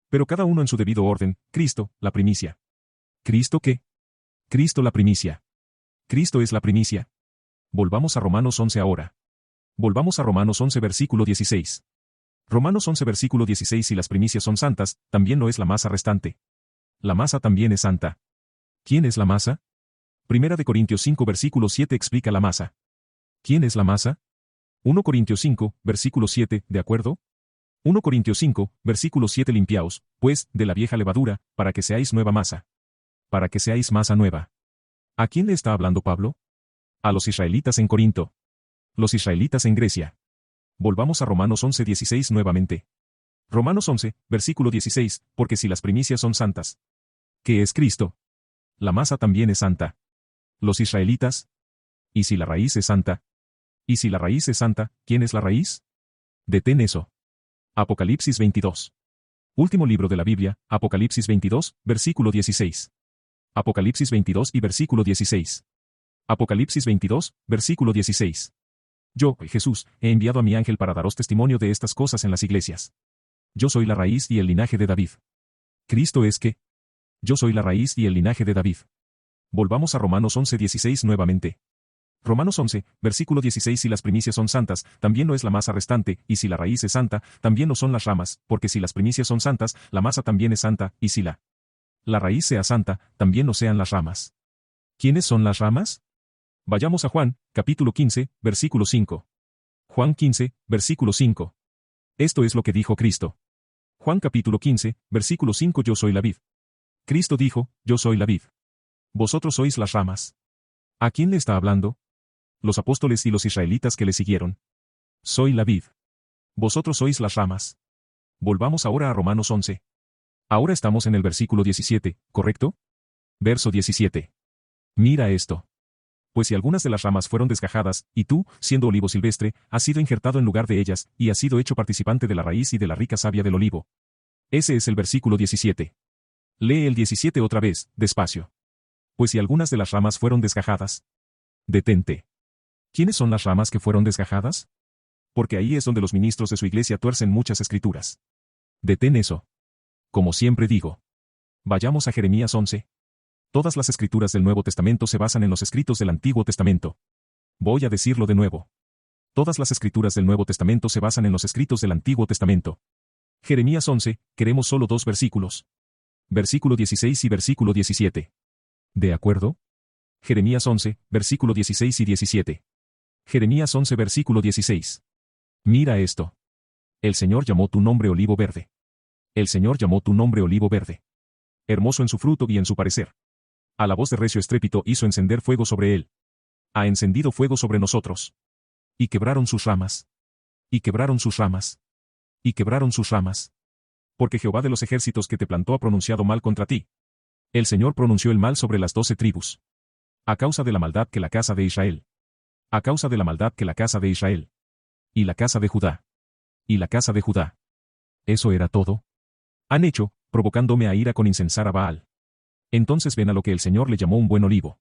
Pero cada uno en su debido orden, Cristo, la primicia. ¿Cristo qué? Cristo la primicia. Cristo es la primicia. Volvamos a Romanos 11 ahora. Volvamos a Romanos 11 versículo 16. Romanos 11 versículo 16 si las primicias son santas, también lo es la masa restante. La masa también es santa. ¿Quién es la masa? Primera de Corintios 5 versículo 7 explica la masa. ¿Quién es la masa? 1 Corintios 5, versículo 7, ¿de acuerdo? 1 Corintios 5, versículo 7 limpiaos, pues, de la vieja levadura, para que seáis nueva masa. Para que seáis masa nueva. ¿A quién le está hablando Pablo? A los israelitas en Corinto. Los israelitas en Grecia. Volvamos a Romanos 11, 16 nuevamente. Romanos 11, versículo 16, porque si las primicias son santas. ¿Qué es Cristo? La masa también es santa. Los israelitas. ¿Y si la raíz es santa? ¿Y si la raíz es santa, quién es la raíz? Detén eso. Apocalipsis 22. Último libro de la Biblia, Apocalipsis 22, versículo 16. Apocalipsis 22 y versículo 16. Apocalipsis 22, versículo 16. Yo, Jesús, he enviado a mi ángel para daros testimonio de estas cosas en las iglesias. Yo soy la raíz y el linaje de David. ¿Cristo es qué? Yo soy la raíz y el linaje de David. Volvamos a Romanos 11, 16 nuevamente. Romanos 11, versículo 16 si las primicias son santas, también no es la masa restante, y si la raíz es santa, también no son las ramas, porque si las primicias son santas, la masa también es santa, y si la raíz sea santa, también no sean las ramas. ¿Quiénes son las ramas? Vayamos a Juan, capítulo 15, versículo 5. Juan 15, versículo 5. Esto es lo que dijo Cristo. Juan capítulo 15, versículo 5 Yo soy la vid. Cristo dijo, yo soy la vid. Vosotros sois las ramas. ¿A quién le está hablando? Los apóstoles y los israelitas que le siguieron. Soy la vid. Vosotros sois las ramas. Volvamos ahora a Romanos 11. Ahora estamos en el versículo 17, ¿correcto? Verso 17. Mira esto. Pues si algunas de las ramas fueron desgajadas, y tú, siendo olivo silvestre, has sido injertado en lugar de ellas, y has sido hecho participante de la raíz y de la rica savia del olivo. Ese es el versículo 17. Lee el 17 otra vez, despacio. Pues si algunas de las ramas fueron desgajadas. Detente. ¿Quiénes son las ramas que fueron desgajadas? Porque ahí es donde los ministros de su iglesia tuercen muchas escrituras. Detén eso. Como siempre digo. Vayamos a Jeremías 11. Todas las escrituras del Nuevo Testamento se basan en los escritos del Antiguo Testamento. Voy a decirlo de nuevo. Todas las escrituras del Nuevo Testamento se basan en los escritos del Antiguo Testamento. Jeremías 11, queremos solo 2 versículos. Versículo 16 y versículo 17. ¿De acuerdo? Jeremías 11, versículo 16 y 17. Jeremías 11 versículo 16. Mira esto. El Señor llamó tu nombre olivo verde. El Señor llamó tu nombre olivo verde. Hermoso en su fruto y en su parecer. A la voz de recio estrépito hizo encender fuego sobre él. Ha encendido fuego sobre nosotros. Y quebraron sus ramas. Y quebraron sus ramas. Y quebraron sus ramas. Porque Jehová de los ejércitos que te plantó ha pronunciado mal contra ti. El Señor pronunció el mal sobre las 12 tribus. A causa de la maldad que la casa de Israel. A causa de la maldad que la casa de Israel. Y la casa de Judá. Y la casa de Judá. ¿Eso era todo? Han hecho, provocándome a ira con incensar a Baal. Entonces ven a lo que el Señor le llamó un buen olivo.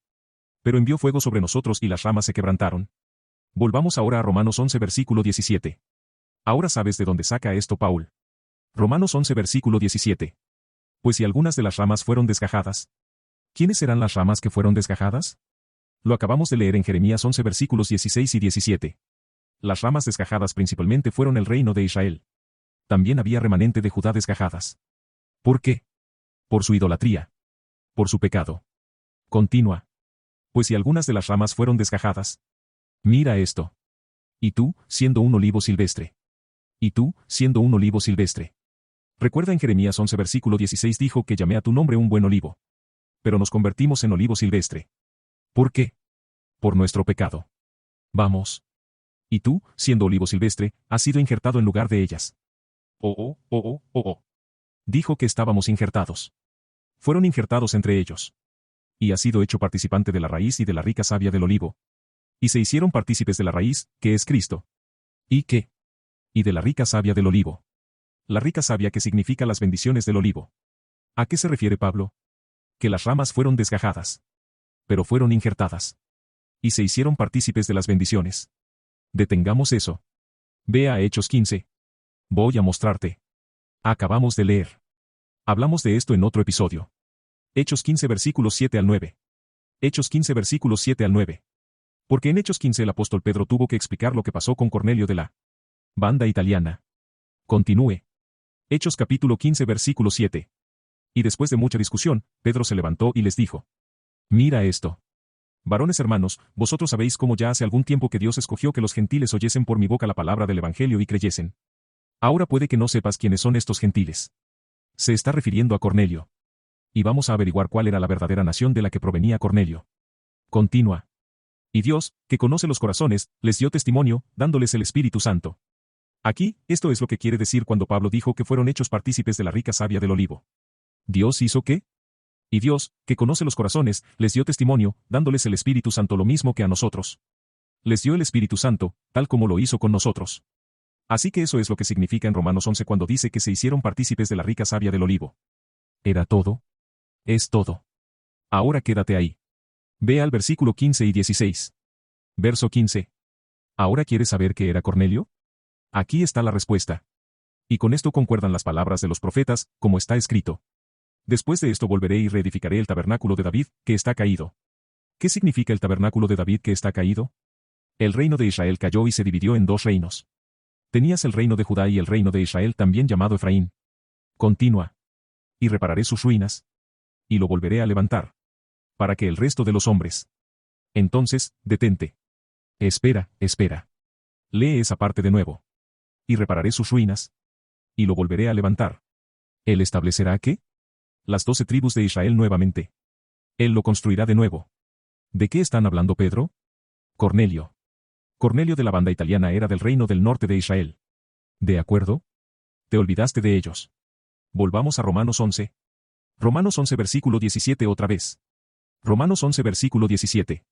Pero envió fuego sobre nosotros y las ramas se quebrantaron. Volvamos ahora a Romanos 11 versículo 17. Ahora sabes de dónde saca esto Paul. Romanos 11 versículo 17. Pues si algunas de las ramas fueron desgajadas. ¿Quiénes serán las ramas que fueron desgajadas? Lo acabamos de leer en Jeremías 11 versículos 16 y 17. Las ramas desgajadas principalmente fueron el reino de Israel. También había remanente de Judá desgajadas. ¿Por qué? Por su idolatría. Por su pecado. Continúa. Pues si algunas de las ramas fueron desgajadas. Mira esto. Y tú, siendo un olivo silvestre. Y tú, siendo un olivo silvestre. Recuerda en Jeremías 11 versículo 16 dijo que llamé a tu nombre un buen olivo. Pero nos convertimos en olivo silvestre. ¿Por qué? Por nuestro pecado. Vamos. Y tú, siendo olivo silvestre, has sido injertado en lugar de ellas. Dijo que estábamos injertados. Fueron injertados entre ellos. Y has sido hecho participante de la raíz y de la rica savia del olivo. Y se hicieron partícipes de la raíz, que es Cristo. ¿Y qué? Y de la rica savia del olivo. La rica savia que significa las bendiciones del olivo. ¿A qué se refiere Pablo? Que las ramas fueron desgajadas. Pero fueron injertadas. Y se hicieron partícipes de las bendiciones. Detengamos eso. Ve a Hechos 15. Voy a mostrarte. Acabamos de leer. Hablamos de esto en otro episodio. Hechos 15 versículos 7 al 9. Hechos 15 versículos 7 al 9. Porque en Hechos 15 el apóstol Pedro tuvo que explicar lo que pasó con Cornelio de la banda italiana. Continúe. Hechos capítulo 15 versículo 7. Y después de mucha discusión, Pedro se levantó y les dijo. Mira esto. Varones hermanos, vosotros sabéis cómo ya hace algún tiempo que Dios escogió que los gentiles oyesen por mi boca la palabra del Evangelio y creyesen. Ahora puede que no sepas quiénes son estos gentiles. Se está refiriendo a Cornelio. Y vamos a averiguar cuál era la verdadera nación de la que provenía Cornelio. Continúa. Y Dios, que conoce los corazones, les dio testimonio, dándoles el Espíritu Santo. Aquí, esto es lo que quiere decir cuando Pablo dijo que fueron hechos partícipes de la rica savia del olivo. ¿Dios hizo qué? Y Dios, que conoce los corazones, les dio testimonio, dándoles el Espíritu Santo lo mismo que a nosotros. Les dio el Espíritu Santo, tal como lo hizo con nosotros. Así que eso es lo que significa en Romanos 11 cuando dice que se hicieron partícipes de la rica savia del olivo. ¿Era todo? Es todo. Ahora quédate ahí. Ve al versículo 15 y 16. Verso 15. ¿Ahora quieres saber qué era Cornelio? Aquí está la respuesta. Y con esto concuerdan las palabras de los profetas, como está escrito. Después de esto volveré y reedificaré el tabernáculo de David, que está caído. ¿Qué significa el tabernáculo de David que está caído? El reino de Israel cayó y se dividió en dos reinos. Tenías el reino de Judá y el reino de Israel también llamado Efraín. Continúa. Y repararé sus ruinas. Y lo volveré a levantar. Para que el resto de los hombres. Entonces, detente. Espera, espera. Lee esa parte de nuevo. Y repararé sus ruinas. Y lo volveré a levantar. ¿Él establecerá qué? Las 12 tribus de Israel nuevamente. Él lo construirá de nuevo. ¿De qué están hablando Pedro? Cornelio. Cornelio de la banda italiana era del reino del norte de Israel. ¿De acuerdo? Te olvidaste de ellos. Volvamos a Romanos 11. Romanos 11 versículo 17 otra vez. Romanos 11 versículo 17.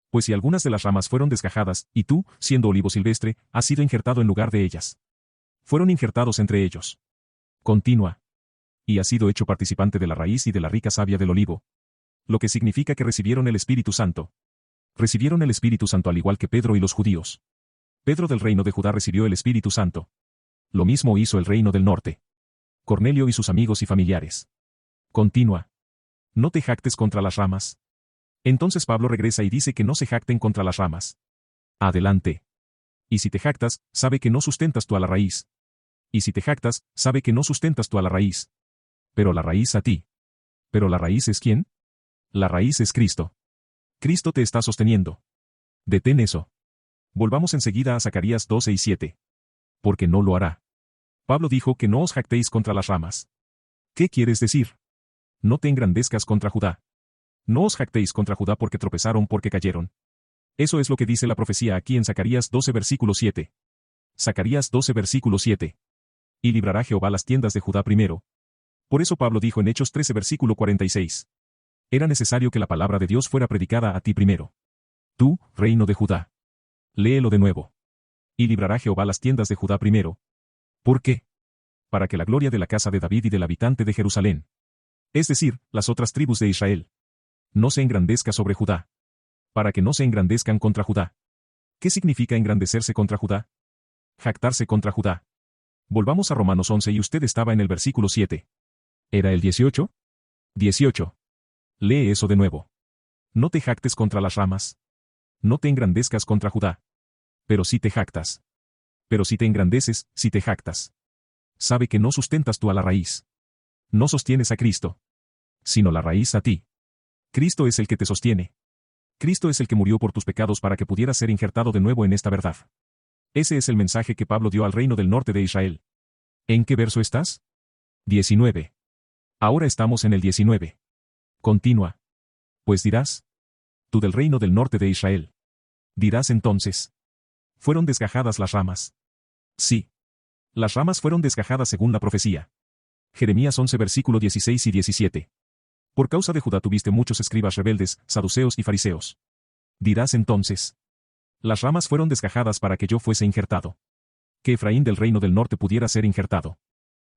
Pues si algunas de las ramas fueron desgajadas, y tú, siendo olivo silvestre, has sido injertado en lugar de ellas. Fueron injertados entre ellos. Continúa. Y has sido hecho participante de la raíz y de la rica savia del olivo. Lo que significa que recibieron el Espíritu Santo. Recibieron el Espíritu Santo al igual que Pedro y los judíos. Pedro del reino de Judá recibió el Espíritu Santo. Lo mismo hizo el reino del norte. Cornelio y sus amigos y familiares. Continúa. No te jactes contra las ramas. Entonces Pablo regresa y dice que no se jacten contra las ramas. Adelante. Y si te jactas, sabe que no sustentas tú a la raíz. Y si te jactas, sabe que no sustentas tú a la raíz. Pero la raíz a ti. ¿Pero la raíz es quién? La raíz es Cristo. Cristo te está sosteniendo. Detén eso. Volvamos enseguida a Zacarías 12 y 7. Porque no lo hará. Pablo dijo que no os jactéis contra las ramas. ¿Qué quieres decir? No te engrandezcas contra Judá. No os jactéis contra Judá porque tropezaron porque cayeron. Eso es lo que dice la profecía aquí en Zacarías 12 versículo 7. Zacarías 12 versículo 7. Y librará Jehová las tiendas de Judá primero. Por eso Pablo dijo en Hechos 13 versículo 46. Era necesario que la palabra de Dios fuera predicada a ti primero. Tú, reino de Judá. Léelo de nuevo. Y librará Jehová las tiendas de Judá primero. ¿Por qué? Para que la gloria de la casa de David y del habitante de Jerusalén, es decir, las otras tribus de Israel, no se engrandezca sobre Judá. Para que no se engrandezcan contra Judá. ¿Qué significa engrandecerse contra Judá? Jactarse contra Judá. Volvamos a Romanos 11 y usted estaba en el versículo 7. ¿Era el 18? 18. Lee eso de nuevo. No te jactes contra las ramas. No te engrandezcas contra Judá. Pero si te jactas. Pero si te engrandeces, si te jactas. Sabe que no sustentas tú a la raíz. No sostienes a Cristo. Sino la raíz a ti. Cristo es el que te sostiene. Cristo es el que murió por tus pecados para que pudieras ser injertado de nuevo en esta verdad. Ese es el mensaje que Pablo dio al reino del norte de Israel. ¿En qué verso estás? 19. Ahora estamos en el 19. Continúa. Pues dirás. Tú del reino del norte de Israel. Dirás entonces. Fueron desgajadas las ramas. Sí. Las ramas fueron desgajadas según la profecía. Jeremías 11 versículo 16 y 17. Por causa de Judá tuviste muchos escribas rebeldes, saduceos y fariseos. Dirás entonces. Las ramas fueron desgajadas para que yo fuese injertado. Que Efraín del reino del norte pudiera ser injertado.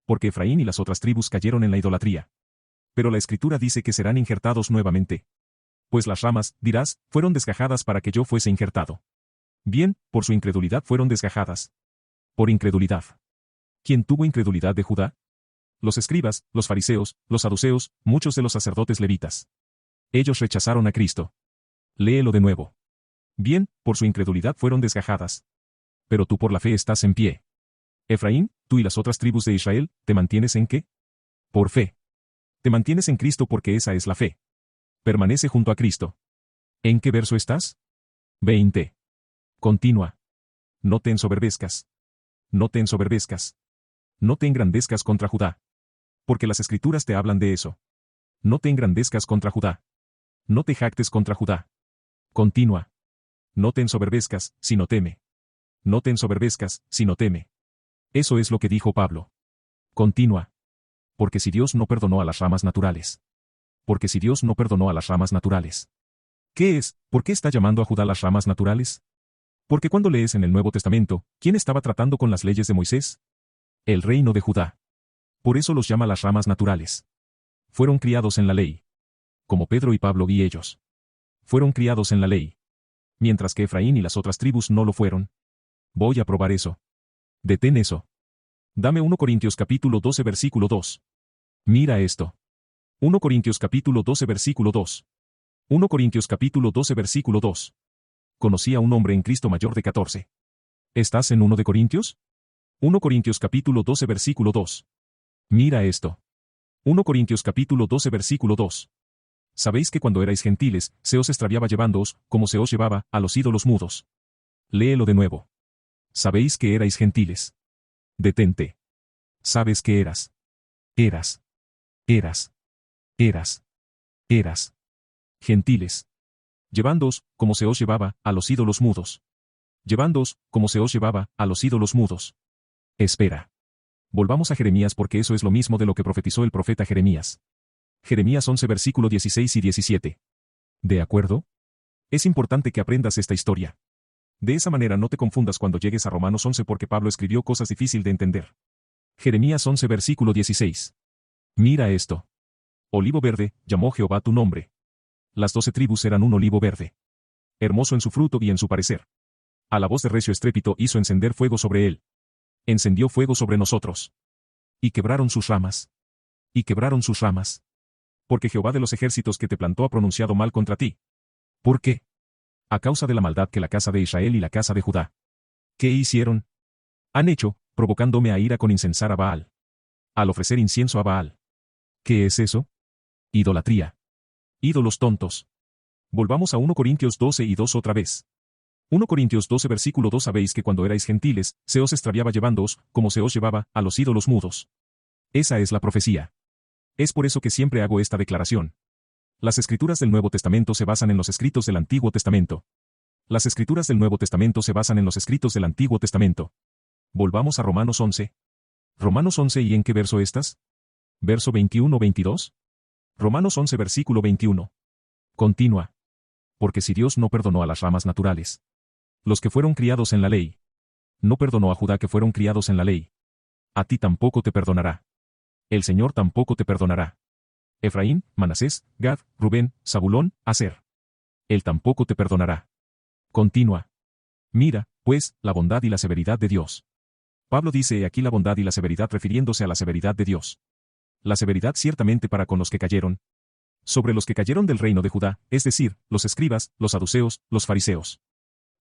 Porque Efraín y las otras tribus cayeron en la idolatría. Pero la Escritura dice que serán injertados nuevamente. Pues las ramas, dirás, fueron desgajadas para que yo fuese injertado. Bien, por su incredulidad fueron desgajadas. Por incredulidad. ¿Quién tuvo incredulidad de Judá? Los escribas, los fariseos, los saduceos, muchos de los sacerdotes levitas. Ellos rechazaron a Cristo. Léelo de nuevo. Bien, por su incredulidad fueron desgajadas. Pero tú por la fe estás en pie. Efraín, tú y las otras tribus de Israel, ¿te mantienes en qué? Por fe. Te mantienes en Cristo porque esa es la fe. Permanece junto a Cristo. ¿En qué verso estás? 20. Continúa. No te ensoberbezcas. No te ensoberbezcas. No te engrandezcas contra Judá. Porque las Escrituras te hablan de eso. No te engrandezcas contra Judá. No te jactes contra Judá. Continúa. No te ensoberbezcas, sino teme. No te ensoberbezcas, sino teme. Eso es lo que dijo Pablo. Continúa. Porque si Dios no perdonó a las ramas naturales. Porque si Dios no perdonó a las ramas naturales. ¿Qué es? ¿Por qué está llamando a Judá las ramas naturales? Porque cuando lees en el Nuevo Testamento, ¿quién estaba tratando con las leyes de Moisés? El reino de Judá. Por eso los llama las ramas naturales. Fueron criados en la ley. Como Pedro y Pablo y ellos. Fueron criados en la ley. Mientras que Efraín y las otras tribus no lo fueron. Voy a probar eso. Detén eso. Dame 1 Corintios capítulo 12 versículo 2. Mira esto. 1 Corintios capítulo 12 versículo 2. 1 Corintios capítulo 12 versículo 2. Conocí a un hombre en Cristo mayor de 14. ¿Estás en 1 de Corintios? 1 Corintios capítulo 12 versículo 2. Mira esto. 1 Corintios capítulo 12 versículo 2. Sabéis que cuando erais gentiles, se os extraviaba llevándoos, como se os llevaba, a los ídolos mudos. Léelo de nuevo. Sabéis que erais gentiles. Detente. Sabes que eras. Eras. Gentiles. Llevándoos, como se os llevaba, a los ídolos mudos. Llevándoos, como se os llevaba, a los ídolos mudos. Espera. Volvamos a Jeremías porque eso es lo mismo de lo que profetizó el profeta Jeremías. Jeremías 11 versículo 16 y 17. ¿De acuerdo? Es importante que aprendas esta historia. De esa manera no te confundas cuando llegues a Romanos 11 porque Pablo escribió cosas difíciles de entender. Jeremías 11 versículo 16. Mira esto. Olivo verde, llamó Jehová tu nombre. Las 12 tribus eran un olivo verde. Hermoso en su fruto y en su parecer. A la voz de recio estrépito hizo encender fuego sobre él. Encendió fuego sobre nosotros. Y quebraron sus ramas. Y quebraron sus ramas. Porque Jehová de los ejércitos que te plantó ha pronunciado mal contra ti. ¿Por qué? A causa de la maldad que la casa de Israel y la casa de Judá. ¿Qué hicieron? Han hecho, provocándome a ira con incensar a Baal. Al ofrecer incienso a Baal. ¿Qué es eso? Idolatría. Ídolos tontos. Volvamos a 1 Corintios 12 y 2 otra vez. 1 Corintios 12 versículo 2 Sabéis que cuando erais gentiles, se os extraviaba llevándoos, como se os llevaba, a los ídolos mudos. Esa es la profecía. Es por eso que siempre hago esta declaración. Las escrituras del Nuevo Testamento se basan en los escritos del Antiguo Testamento. Las escrituras del Nuevo Testamento se basan en los escritos del Antiguo Testamento. Volvamos a Romanos 11. Romanos 11 ¿y en qué verso estás? ¿Verso 21-22? Romanos 11 versículo 21. Continúa. Porque si Dios no perdonó a las ramas naturales, los que fueron criados en la ley, no perdonó a Judá que fueron criados en la ley, a ti tampoco te perdonará. El Señor tampoco te perdonará. Efraín, Manasés, Gad, Rubén, Zabulón, Aser. Él tampoco te perdonará. Continúa. Mira, pues, la bondad y la severidad de Dios. Pablo dice aquí la bondad y la severidad refiriéndose a la severidad de Dios. La severidad ciertamente para con los que cayeron. Sobre los que cayeron del reino de Judá, es decir, los escribas, los saduceos, los fariseos.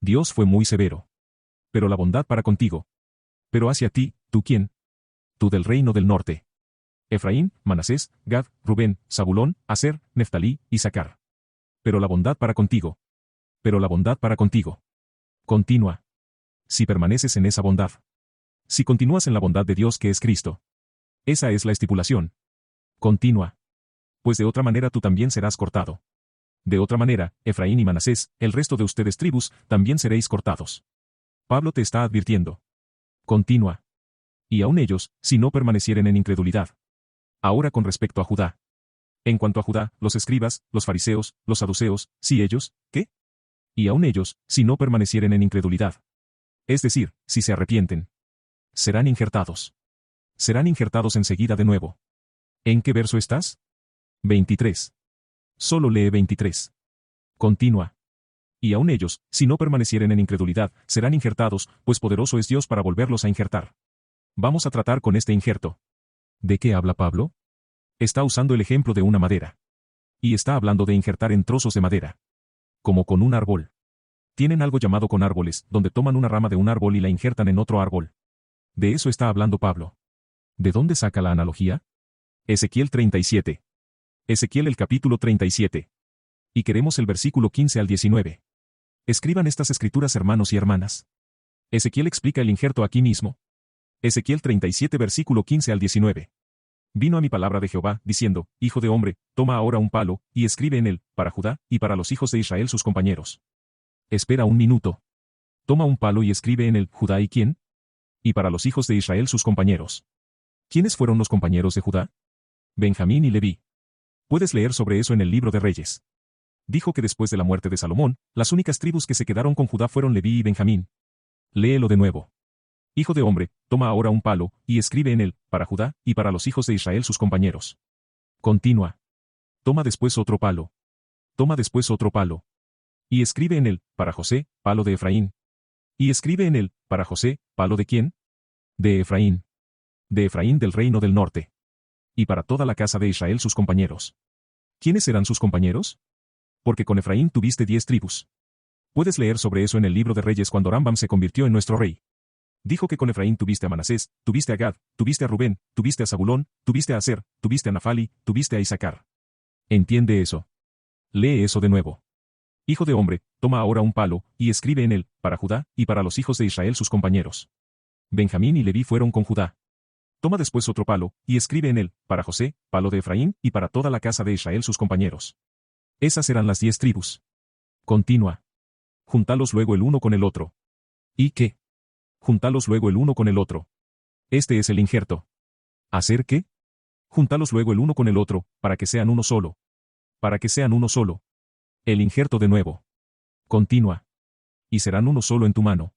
Dios fue muy severo. Pero la bondad para contigo. Pero hacia ti, ¿tú quién? Tú del reino del norte. Efraín, Manasés, Gad, Rubén, Zabulón, Aser, Neftalí, Isaacar. Pero la bondad para contigo. Pero la bondad para contigo. Continúa. Si permaneces en esa bondad. Si continúas en la bondad de Dios que es Cristo. Esa es la estipulación. Continúa. Pues de otra manera tú también serás cortado. De otra manera, Efraín y Manasés, el resto de ustedes tribus, también seréis cortados. Pablo te está advirtiendo. Continúa. Y aun ellos, si no permanecieren en incredulidad. Ahora con respecto a Judá. En cuanto a Judá, los escribas, los fariseos, los saduceos, si ellos, ¿qué? Y aun ellos, si no permanecieren en incredulidad. Es decir, si se arrepienten. Serán injertados. Serán injertados enseguida de nuevo. ¿En qué verso estás? 23. Solo lee 23. Continúa. Y aun ellos, si no permanecieren en incredulidad, serán injertados, pues poderoso es Dios para volverlos a injertar. Vamos a tratar con este injerto. ¿De qué habla Pablo? Está usando el ejemplo de una madera. Y está hablando de injertar en trozos de madera. Como con un árbol. Tienen algo llamado con árboles, donde toman una rama de un árbol y la injertan en otro árbol. De eso está hablando Pablo. ¿De dónde saca la analogía? Ezequiel 37. Ezequiel el capítulo 37. Y queremos el versículo 15 al 19. Escriban estas escrituras hermanos y hermanas. Ezequiel explica el injerto aquí mismo. Ezequiel 37 versículo 15 al 19. Vino a mi palabra de Jehová, diciendo, Hijo de hombre, toma ahora un palo, y escribe en él, para Judá, y para los hijos de Israel sus compañeros. Espera un minuto. Toma un palo y escribe en él, Judá y quién? Y para los hijos de Israel sus compañeros. ¿Quiénes fueron los compañeros de Judá? Benjamín y Leví. Puedes leer sobre eso en el libro de Reyes. Dijo que después de la muerte de Salomón, las únicas tribus que se quedaron con Judá fueron Leví y Benjamín. Léelo de nuevo. Hijo de hombre, toma ahora un palo, y escribe en él, para Judá, y para los hijos de Israel sus compañeros. Continúa. Toma después otro palo. Toma después otro palo. Y escribe en él, para José, palo de Efraín. Y escribe en él, para José, palo de quién? De Efraín. De Efraín del reino del norte. Y para toda la casa de Israel sus compañeros. ¿Quiénes serán sus compañeros? Porque con Efraín tuviste 10 tribus. Puedes leer sobre eso en el libro de Reyes cuando Rambam se convirtió en nuestro rey. Dijo que con Efraín tuviste a Manasés, tuviste a Gad, tuviste a Rubén, tuviste a Zabulón, tuviste a Aser, tuviste a Nafali, tuviste a Isaacar. ¿Entiende eso? Lee eso de nuevo. Hijo de hombre, toma ahora un palo, y escribe en él, para Judá, y para los hijos de Israel sus compañeros. Benjamín y Leví fueron con Judá. Toma después otro palo, y escribe en él, para José, palo de Efraín, y para toda la casa de Israel sus compañeros. Esas eran las 10 tribus. Continúa. Juntalos luego el uno con el otro. ¿Y qué? Juntalos luego el uno con el otro. Este es el injerto. ¿Hacer qué? Juntalos luego el uno con el otro, para que sean uno solo. Para que sean uno solo. El injerto de nuevo. Continúa. Y serán uno solo en tu mano.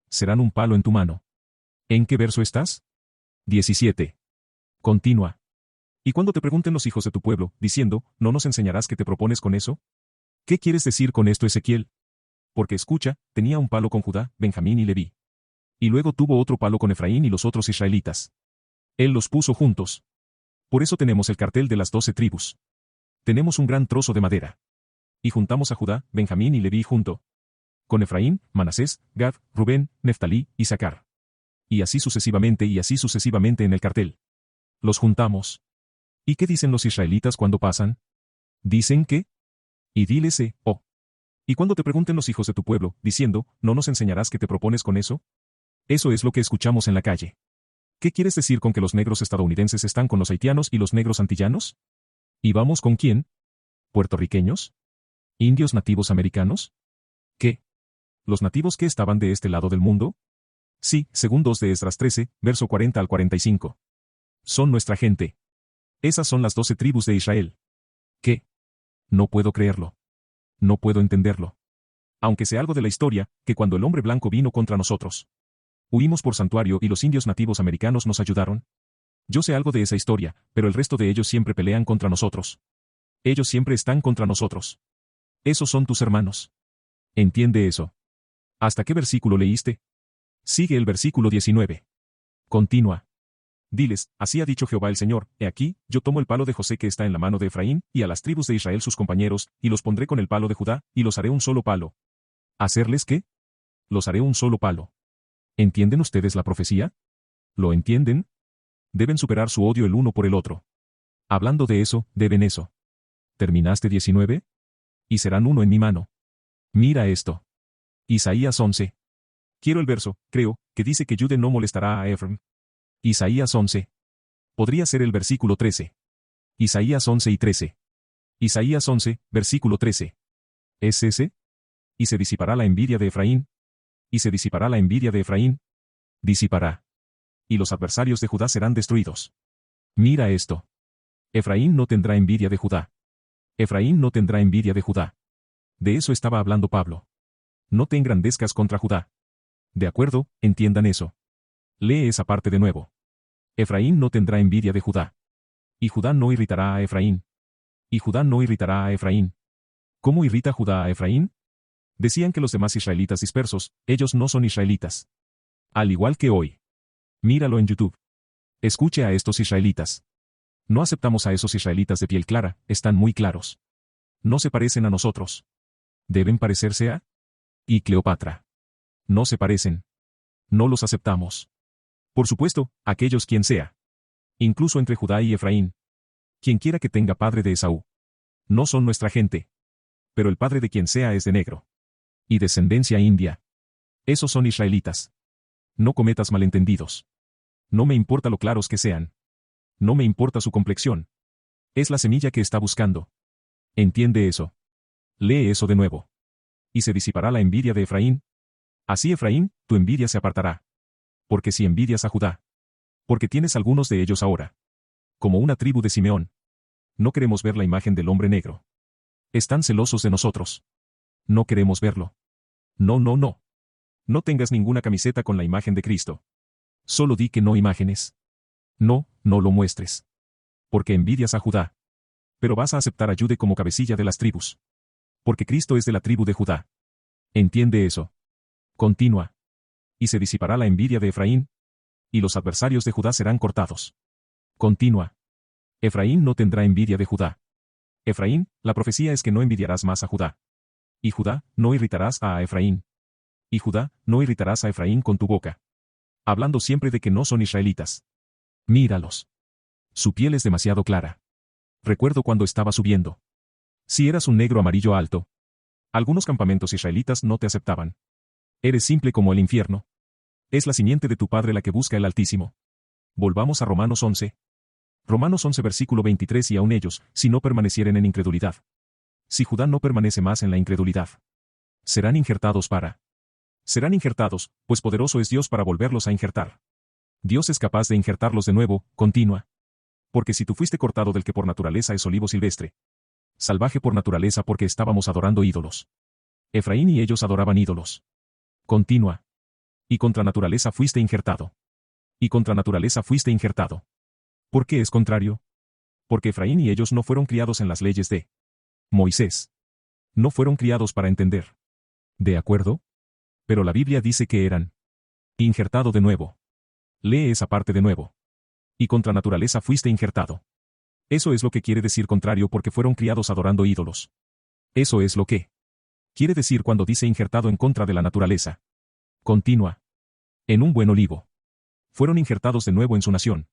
Serán un palo en tu mano. ¿En qué verso estás? 17. Continúa. Y cuando te pregunten los hijos de tu pueblo, diciendo, ¿no nos enseñarás qué te propones con eso? ¿Qué quieres decir con esto, Ezequiel? Porque escucha, tenía un palo con Judá, Benjamín y Leví. Y luego tuvo otro palo con Efraín y los otros israelitas. Él los puso juntos. Por eso tenemos el cartel de las 12 tribus. Tenemos un gran trozo de madera. Y juntamos a Judá, Benjamín y Leví junto. Con Efraín, Manasés, Gad, Rubén, Neftalí, Isaacar. Y así sucesivamente en el cartel. Los juntamos. ¿Y qué dicen los israelitas cuando pasan? Dicen que. Y diles, oh. Y cuando te pregunten los hijos de tu pueblo, diciendo, ¿no nos enseñarás qué te propones con eso? Eso es lo que escuchamos en la calle. ¿Qué quieres decir con que los negros estadounidenses están con los haitianos y los negros antillanos? ¿Y vamos con quién? ¿Puertorriqueños? ¿Indios nativos americanos? ¿Qué? ¿Los nativos que estaban de este lado del mundo? Sí, según 2 de Esdras 13, verso 40 al 45. Son nuestra gente. Esas son las 12 tribus de Israel. ¿Qué? No puedo creerlo. No puedo entenderlo. Aunque sé algo de la historia, que cuando el hombre blanco vino contra nosotros, huimos por santuario y los indios nativos americanos nos ayudaron. Yo sé algo de esa historia, pero el resto de ellos siempre pelean contra nosotros. Ellos siempre están contra nosotros. Esos son tus hermanos. ¿Entiende eso? ¿Hasta qué versículo leíste? Sigue el versículo 19. Continúa. Diles, así ha dicho Jehová el Señor, he aquí, yo tomo el palo de José que está en la mano de Efraín, y a las tribus de Israel sus compañeros, y los pondré con el palo de Judá, y los haré un solo palo. ¿Hacerles qué? Los haré un solo palo. ¿Entienden ustedes la profecía? ¿Lo entienden? Deben superar su odio el uno por el otro. Hablando de eso, deben eso. ¿Terminaste 19? Y serán uno en mi mano. Mira esto. Isaías 11. Quiero el verso, creo, que dice que Jude no molestará a Efraim. Isaías 11. Podría ser el versículo 13. Isaías 11 y 13. Isaías 11, versículo 13. ¿Es ese? Y se disipará la envidia de Efraín. Y se disipará la envidia de Efraín. Disipará. Y los adversarios de Judá serán destruidos. Mira esto. Efraín no tendrá envidia de Judá. Efraín no tendrá envidia de Judá. De eso estaba hablando Pablo. No te engrandezcas contra Judá. De acuerdo, entiendan eso. Lee esa parte de nuevo. Efraín no tendrá envidia de Judá. Y Judá no irritará a Efraín. Y Judá no irritará a Efraín. ¿Cómo irrita Judá a Efraín? Decían que los demás israelitas dispersos, ellos no son israelitas. Al igual que hoy. Míralo en YouTube. Escuche a estos israelitas. No aceptamos a esos israelitas de piel clara, están muy claros. No se parecen a nosotros. ¿Deben parecerse a? Y Cleopatra. No se parecen. No los aceptamos. Por supuesto, aquellos quien sea. Incluso entre Judá y Efraín. Quien quiera que tenga padre de Esaú. No son nuestra gente. Pero el padre de quien sea es de negro. Y descendencia india. Esos son israelitas. No cometas malentendidos. No me importa lo claros que sean. No me importa su complexión. Es la semilla que está buscando. ¿Entiende eso? Lee eso de nuevo. Y se disipará la envidia de Efraín. Así Efraín, tu envidia se apartará. Porque si envidias a Judá. Porque tienes algunos de ellos ahora. Como una tribu de Simeón. No queremos ver la imagen del hombre negro. Están celosos de nosotros. No queremos verlo. No, no, no. No tengas ninguna camiseta con la imagen de Cristo. Solo di que no imágenes. No, no lo muestres. Porque envidias a Judá. Pero vas a aceptar a Jude como cabecilla de las tribus. Porque Cristo es de la tribu de Judá. ¿Entiende eso? Continúa. Y se disipará la envidia de Efraín. Y los adversarios de Judá serán cortados. Continúa. Efraín no tendrá envidia de Judá. Efraín, la profecía es que no envidiarás más a Judá. Y Judá, no irritarás a Efraín. Y Judá, no irritarás a Efraín con tu boca. Hablando siempre de que no son israelitas. Míralos. Su piel es demasiado clara. Recuerdo cuando estaba subiendo. Si eras un negro amarillo alto. Algunos campamentos israelitas no te aceptaban. Eres simple como el infierno. Es la simiente de tu padre la que busca el Altísimo. Volvamos a Romanos 11. Romanos 11 versículo 23 y aun ellos, si no permanecieren en incredulidad. Si Judá no permanece más en la incredulidad. Serán injertados para. Serán injertados, pues poderoso es Dios para volverlos a injertar. Dios es capaz de injertarlos de nuevo, continúa. Porque si tú fuiste cortado del que por naturaleza es olivo silvestre. Salvaje por naturaleza porque estábamos adorando ídolos. Efraín y ellos adoraban ídolos. Continúa. Y contra naturaleza fuiste injertado. Y contra naturaleza fuiste injertado. ¿Por qué es contrario? Porque Efraín y ellos no fueron criados en las leyes de Moisés. No fueron criados para entender. ¿De acuerdo? Pero la Biblia dice que eran injertado de nuevo. Lee esa parte de nuevo. Y contra naturaleza fuiste injertado. Eso es lo que quiere decir contrario porque fueron criados adorando ídolos. Eso es lo que quiere decir cuando dice injertado en contra de la naturaleza. Continúa. En un buen olivo. Fueron injertados de nuevo en su nación.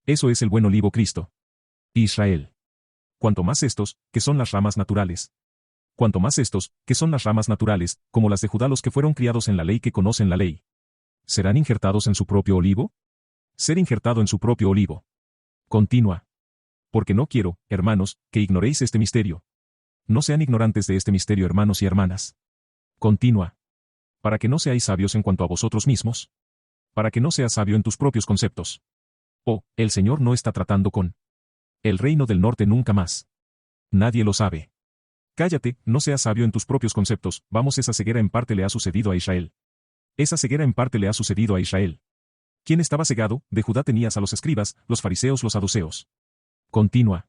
Eso es el buen olivo Cristo. Israel. Cuanto más estos, que son las ramas naturales. Cuanto más estos, que son las ramas naturales, como las de Judá los que fueron criados en la ley que conocen la ley. ¿Serán injertados en su propio olivo? Ser injertado en su propio olivo. Continúa. Porque no quiero, hermanos, que ignoréis este misterio. No sean ignorantes de este misterio, hermanos y hermanas. Continúa. Para que no seáis sabios en cuanto a vosotros mismos. Para que no seas sabio en tus propios conceptos. Oh, el Señor no está tratando con el reino del norte nunca más. Nadie lo sabe. Cállate, no seas sabio en tus propios conceptos. Vamos, esa ceguera en parte le ha sucedido a Israel. Esa ceguera en parte le ha sucedido a Israel. ¿Quién estaba cegado? De Judá tenías a los escribas, los fariseos, los saduceos. Continúa.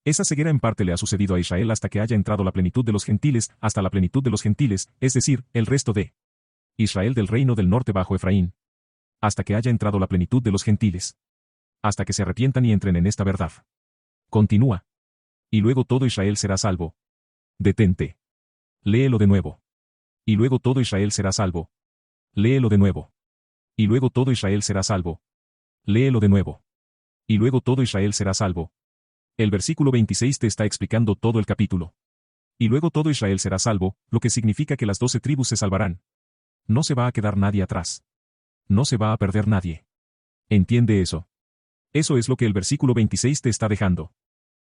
Esa ceguera en parte le ha sucedido a Israel hasta que haya entrado la plenitud de los gentiles, hasta la plenitud de los gentiles, es decir, el resto de Israel del reino del norte bajo Efraín. Hasta que haya entrado la plenitud de los gentiles. Hasta que se arrepientan y entren en esta verdad. Continúa. Y luego todo Israel será salvo. Detente. Léelo de nuevo. Y luego todo Israel será salvo. Léelo de nuevo. Y luego todo Israel será salvo. Léelo de nuevo. Y luego todo Israel será salvo. El versículo 26 te está explicando todo el capítulo. Y luego todo Israel será salvo, lo que significa que las 12 tribus se salvarán. No se va a quedar nadie atrás. No se va a perder nadie. ¿Entiende eso? Eso es lo que el versículo 26 te está dejando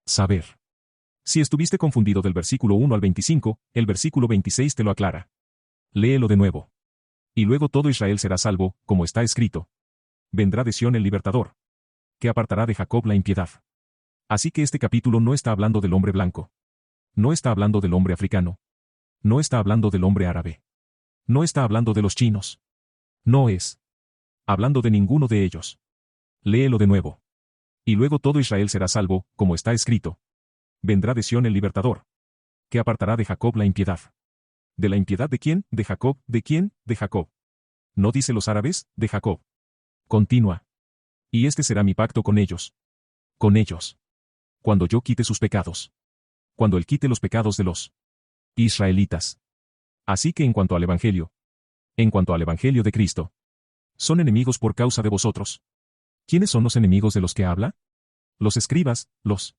saber. Si estuviste confundido del versículo 1 al 25, el versículo 26 te lo aclara. Léelo de nuevo. Y luego todo Israel será salvo, como está escrito. Vendrá de Sión el libertador, que apartará de Jacob la impiedad. Así que este capítulo no está hablando del hombre blanco. No está hablando del hombre africano. No está hablando del hombre árabe. No está hablando de los chinos. No es hablando de ninguno de ellos. Léelo de nuevo. Y luego todo Israel será salvo, como está escrito. Vendrá de Sión el libertador, que apartará de Jacob la impiedad. ¿De la impiedad de quién? De Jacob. ¿De quién? De Jacob. ¿No dice los árabes? De Jacob. Continúa. Y este será mi pacto con ellos. Con ellos. Cuando yo quite sus pecados. Cuando él quite los pecados de los israelitas. Así que en cuanto al Evangelio de Cristo, son enemigos por causa de vosotros. ¿Quiénes son los enemigos de los que habla? Los escribas, los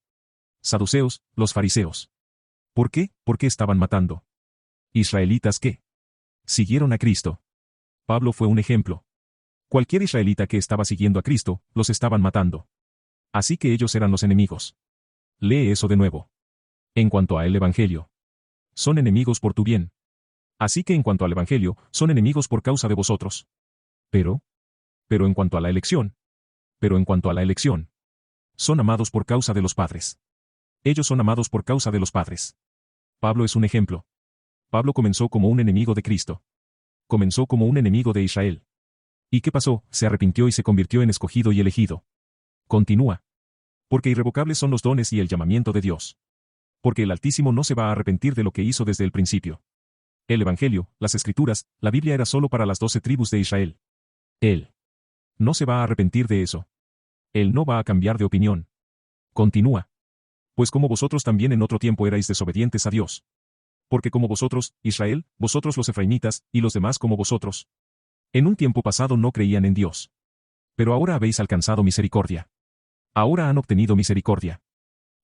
saduceos, los fariseos. ¿Por qué? Porque estaban matando israelitas que siguieron a Cristo. Pablo fue un ejemplo. Cualquier israelita que estaba siguiendo a Cristo, los estaban matando. Así que ellos eran los enemigos. Lee eso de nuevo. En cuanto a el Evangelio, son enemigos por tu bien. Así que en cuanto al Evangelio, son enemigos por causa de vosotros. Pero en cuanto a la elección, son amados por causa de los padres. Ellos son amados por causa de los padres. Pablo es un ejemplo. Pablo comenzó como un enemigo de Cristo. Comenzó como un enemigo de Israel. ¿Y qué pasó? Se arrepintió y se convirtió en escogido y elegido. Continúa. Porque irrevocables son los dones y el llamamiento de Dios. Porque el Altísimo no se va a arrepentir de lo que hizo desde el principio. El Evangelio, las Escrituras, la Biblia era solo para las 12 tribus de Israel. Él no se va a arrepentir de eso. Él no va a cambiar de opinión. Continúa. Pues como vosotros también en otro tiempo erais desobedientes a Dios. Porque como vosotros, Israel, vosotros los efraimitas, y los demás como vosotros, en un tiempo pasado no creían en Dios. Pero ahora habéis alcanzado misericordia. Ahora han obtenido misericordia.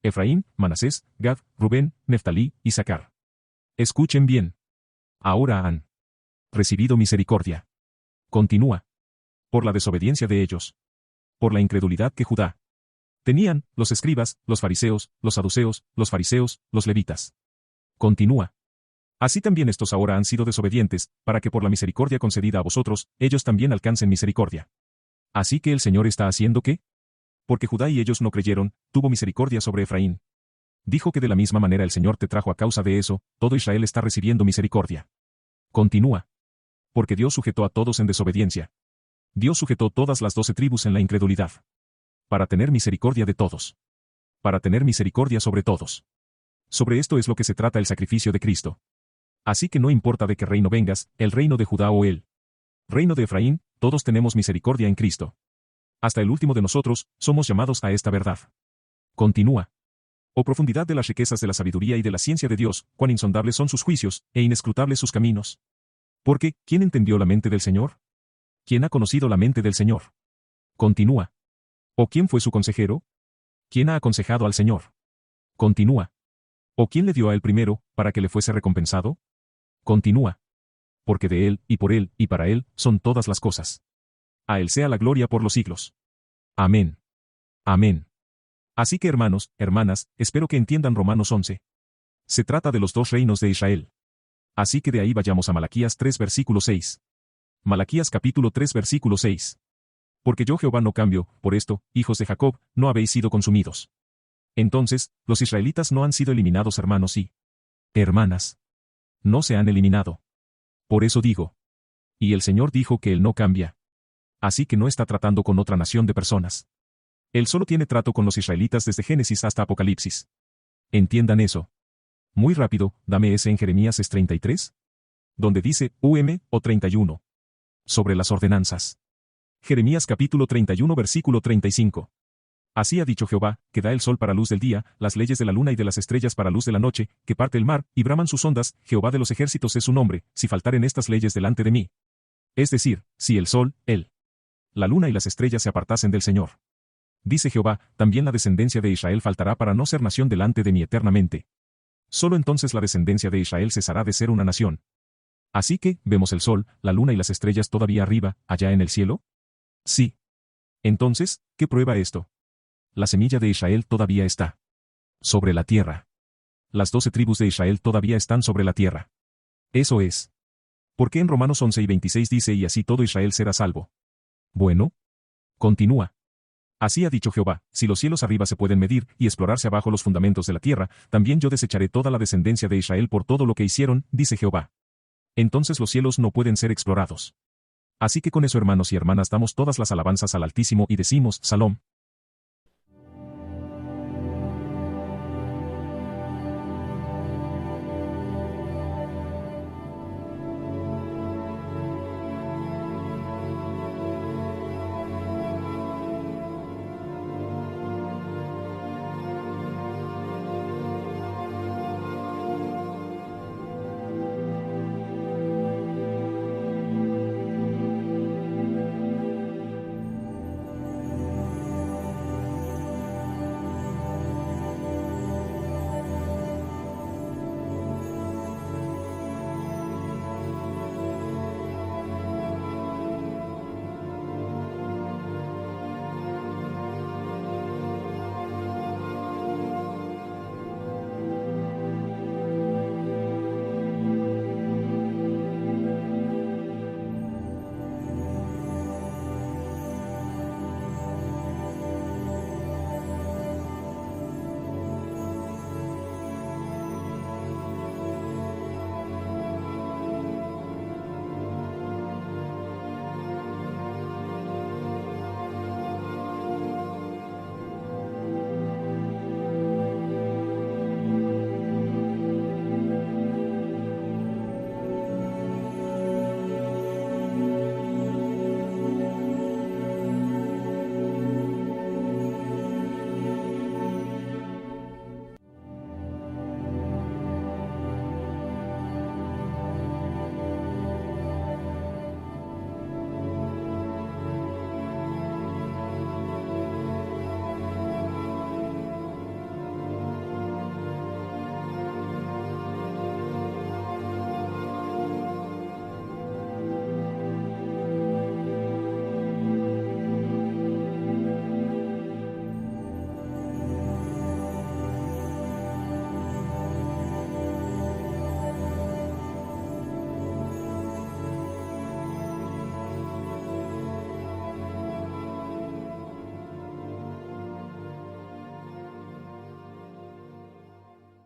Efraín, Manasés, Gad, Rubén, Neftalí, Isaacar. Escuchen bien. Ahora han recibido misericordia. Continúa. Por la desobediencia de ellos. Por la incredulidad que Judá tenían, los escribas, los fariseos, los saduceos, los fariseos, los levitas. Continúa. Así también estos ahora han sido desobedientes, para que por la misericordia concedida a vosotros, ellos también alcancen misericordia. Así que el Señor está haciendo ¿qué? Porque Judá y ellos no creyeron, tuvo misericordia sobre Efraín. Dijo que de la misma manera el Señor te trajo a causa de eso, todo Israel está recibiendo misericordia. Continúa. Porque Dios sujetó a todos en desobediencia. Dios sujetó todas las 12 tribus en la incredulidad. Para tener misericordia de todos. Para tener misericordia sobre todos. Sobre esto es lo que se trata el sacrificio de Cristo. Así que no importa de qué reino vengas, el reino de Judá o el reino de Efraín, todos tenemos misericordia en Cristo. Hasta el último de nosotros, somos llamados a esta verdad. Continúa. Oh profundidad de las riquezas de la sabiduría y de la ciencia de Dios, cuán insondables son sus juicios, e inescrutables sus caminos. Porque, ¿quién entendió la mente del Señor? ¿Quién ha conocido la mente del Señor? Continúa. ¿O quién fue su consejero? ¿Quién ha aconsejado al Señor? Continúa. ¿O quién le dio a él primero, para que le fuese recompensado? Continúa. Porque de él, y por él, y para él, son todas las cosas. A él sea la gloria por los siglos. Amén. Amén. Así que hermanos, hermanas, espero que entiendan Romanos 11. Se trata de los dos reinos de Israel. Así que de ahí vayamos a Malaquías 3 versículo 6. Malaquías capítulo 3 versículo 6. Porque yo Jehová no cambio, por esto, hijos de Jacob, no habéis sido consumidos. Entonces, los israelitas no han sido eliminados hermanos y hermanas. No se han eliminado. Por eso digo. Y el Señor dijo que Él no cambia. Así que no está tratando con otra nación de personas. Él solo tiene trato con los israelitas desde Génesis hasta Apocalipsis. Entiendan eso. Muy rápido, dame ese en Jeremías 33. Donde dice, o 31. Sobre las ordenanzas. Jeremías capítulo 31 versículo 35. Así ha dicho Jehová, que da el sol para luz del día, las leyes de la luna y de las estrellas para luz de la noche, que parte el mar, y braman sus ondas, Jehová de los ejércitos es su nombre, si faltaren estas leyes delante de mí. Es decir, si el sol, la luna y las estrellas se apartasen del Señor. Dice Jehová, también la descendencia de Israel faltará para no ser nación delante de mí eternamente. Solo entonces la descendencia de Israel cesará de ser una nación. Así que, ¿vemos el sol, la luna y las estrellas todavía arriba, allá en el cielo? Sí. Entonces, ¿qué prueba esto? La semilla de Israel todavía está sobre la tierra. Las 12 tribus de Israel todavía están sobre la tierra. Eso es. ¿Por qué en Romanos 11 y 26 dice y así todo Israel será salvo? Bueno. Continúa. Así ha dicho Jehová, si los cielos arriba se pueden medir y explorarse abajo los fundamentos de la tierra, también yo desecharé toda la descendencia de Israel por todo lo que hicieron, dice Jehová. Entonces los cielos no pueden ser explorados. Así que con eso hermanos y hermanas damos todas las alabanzas al Altísimo y decimos, Salom.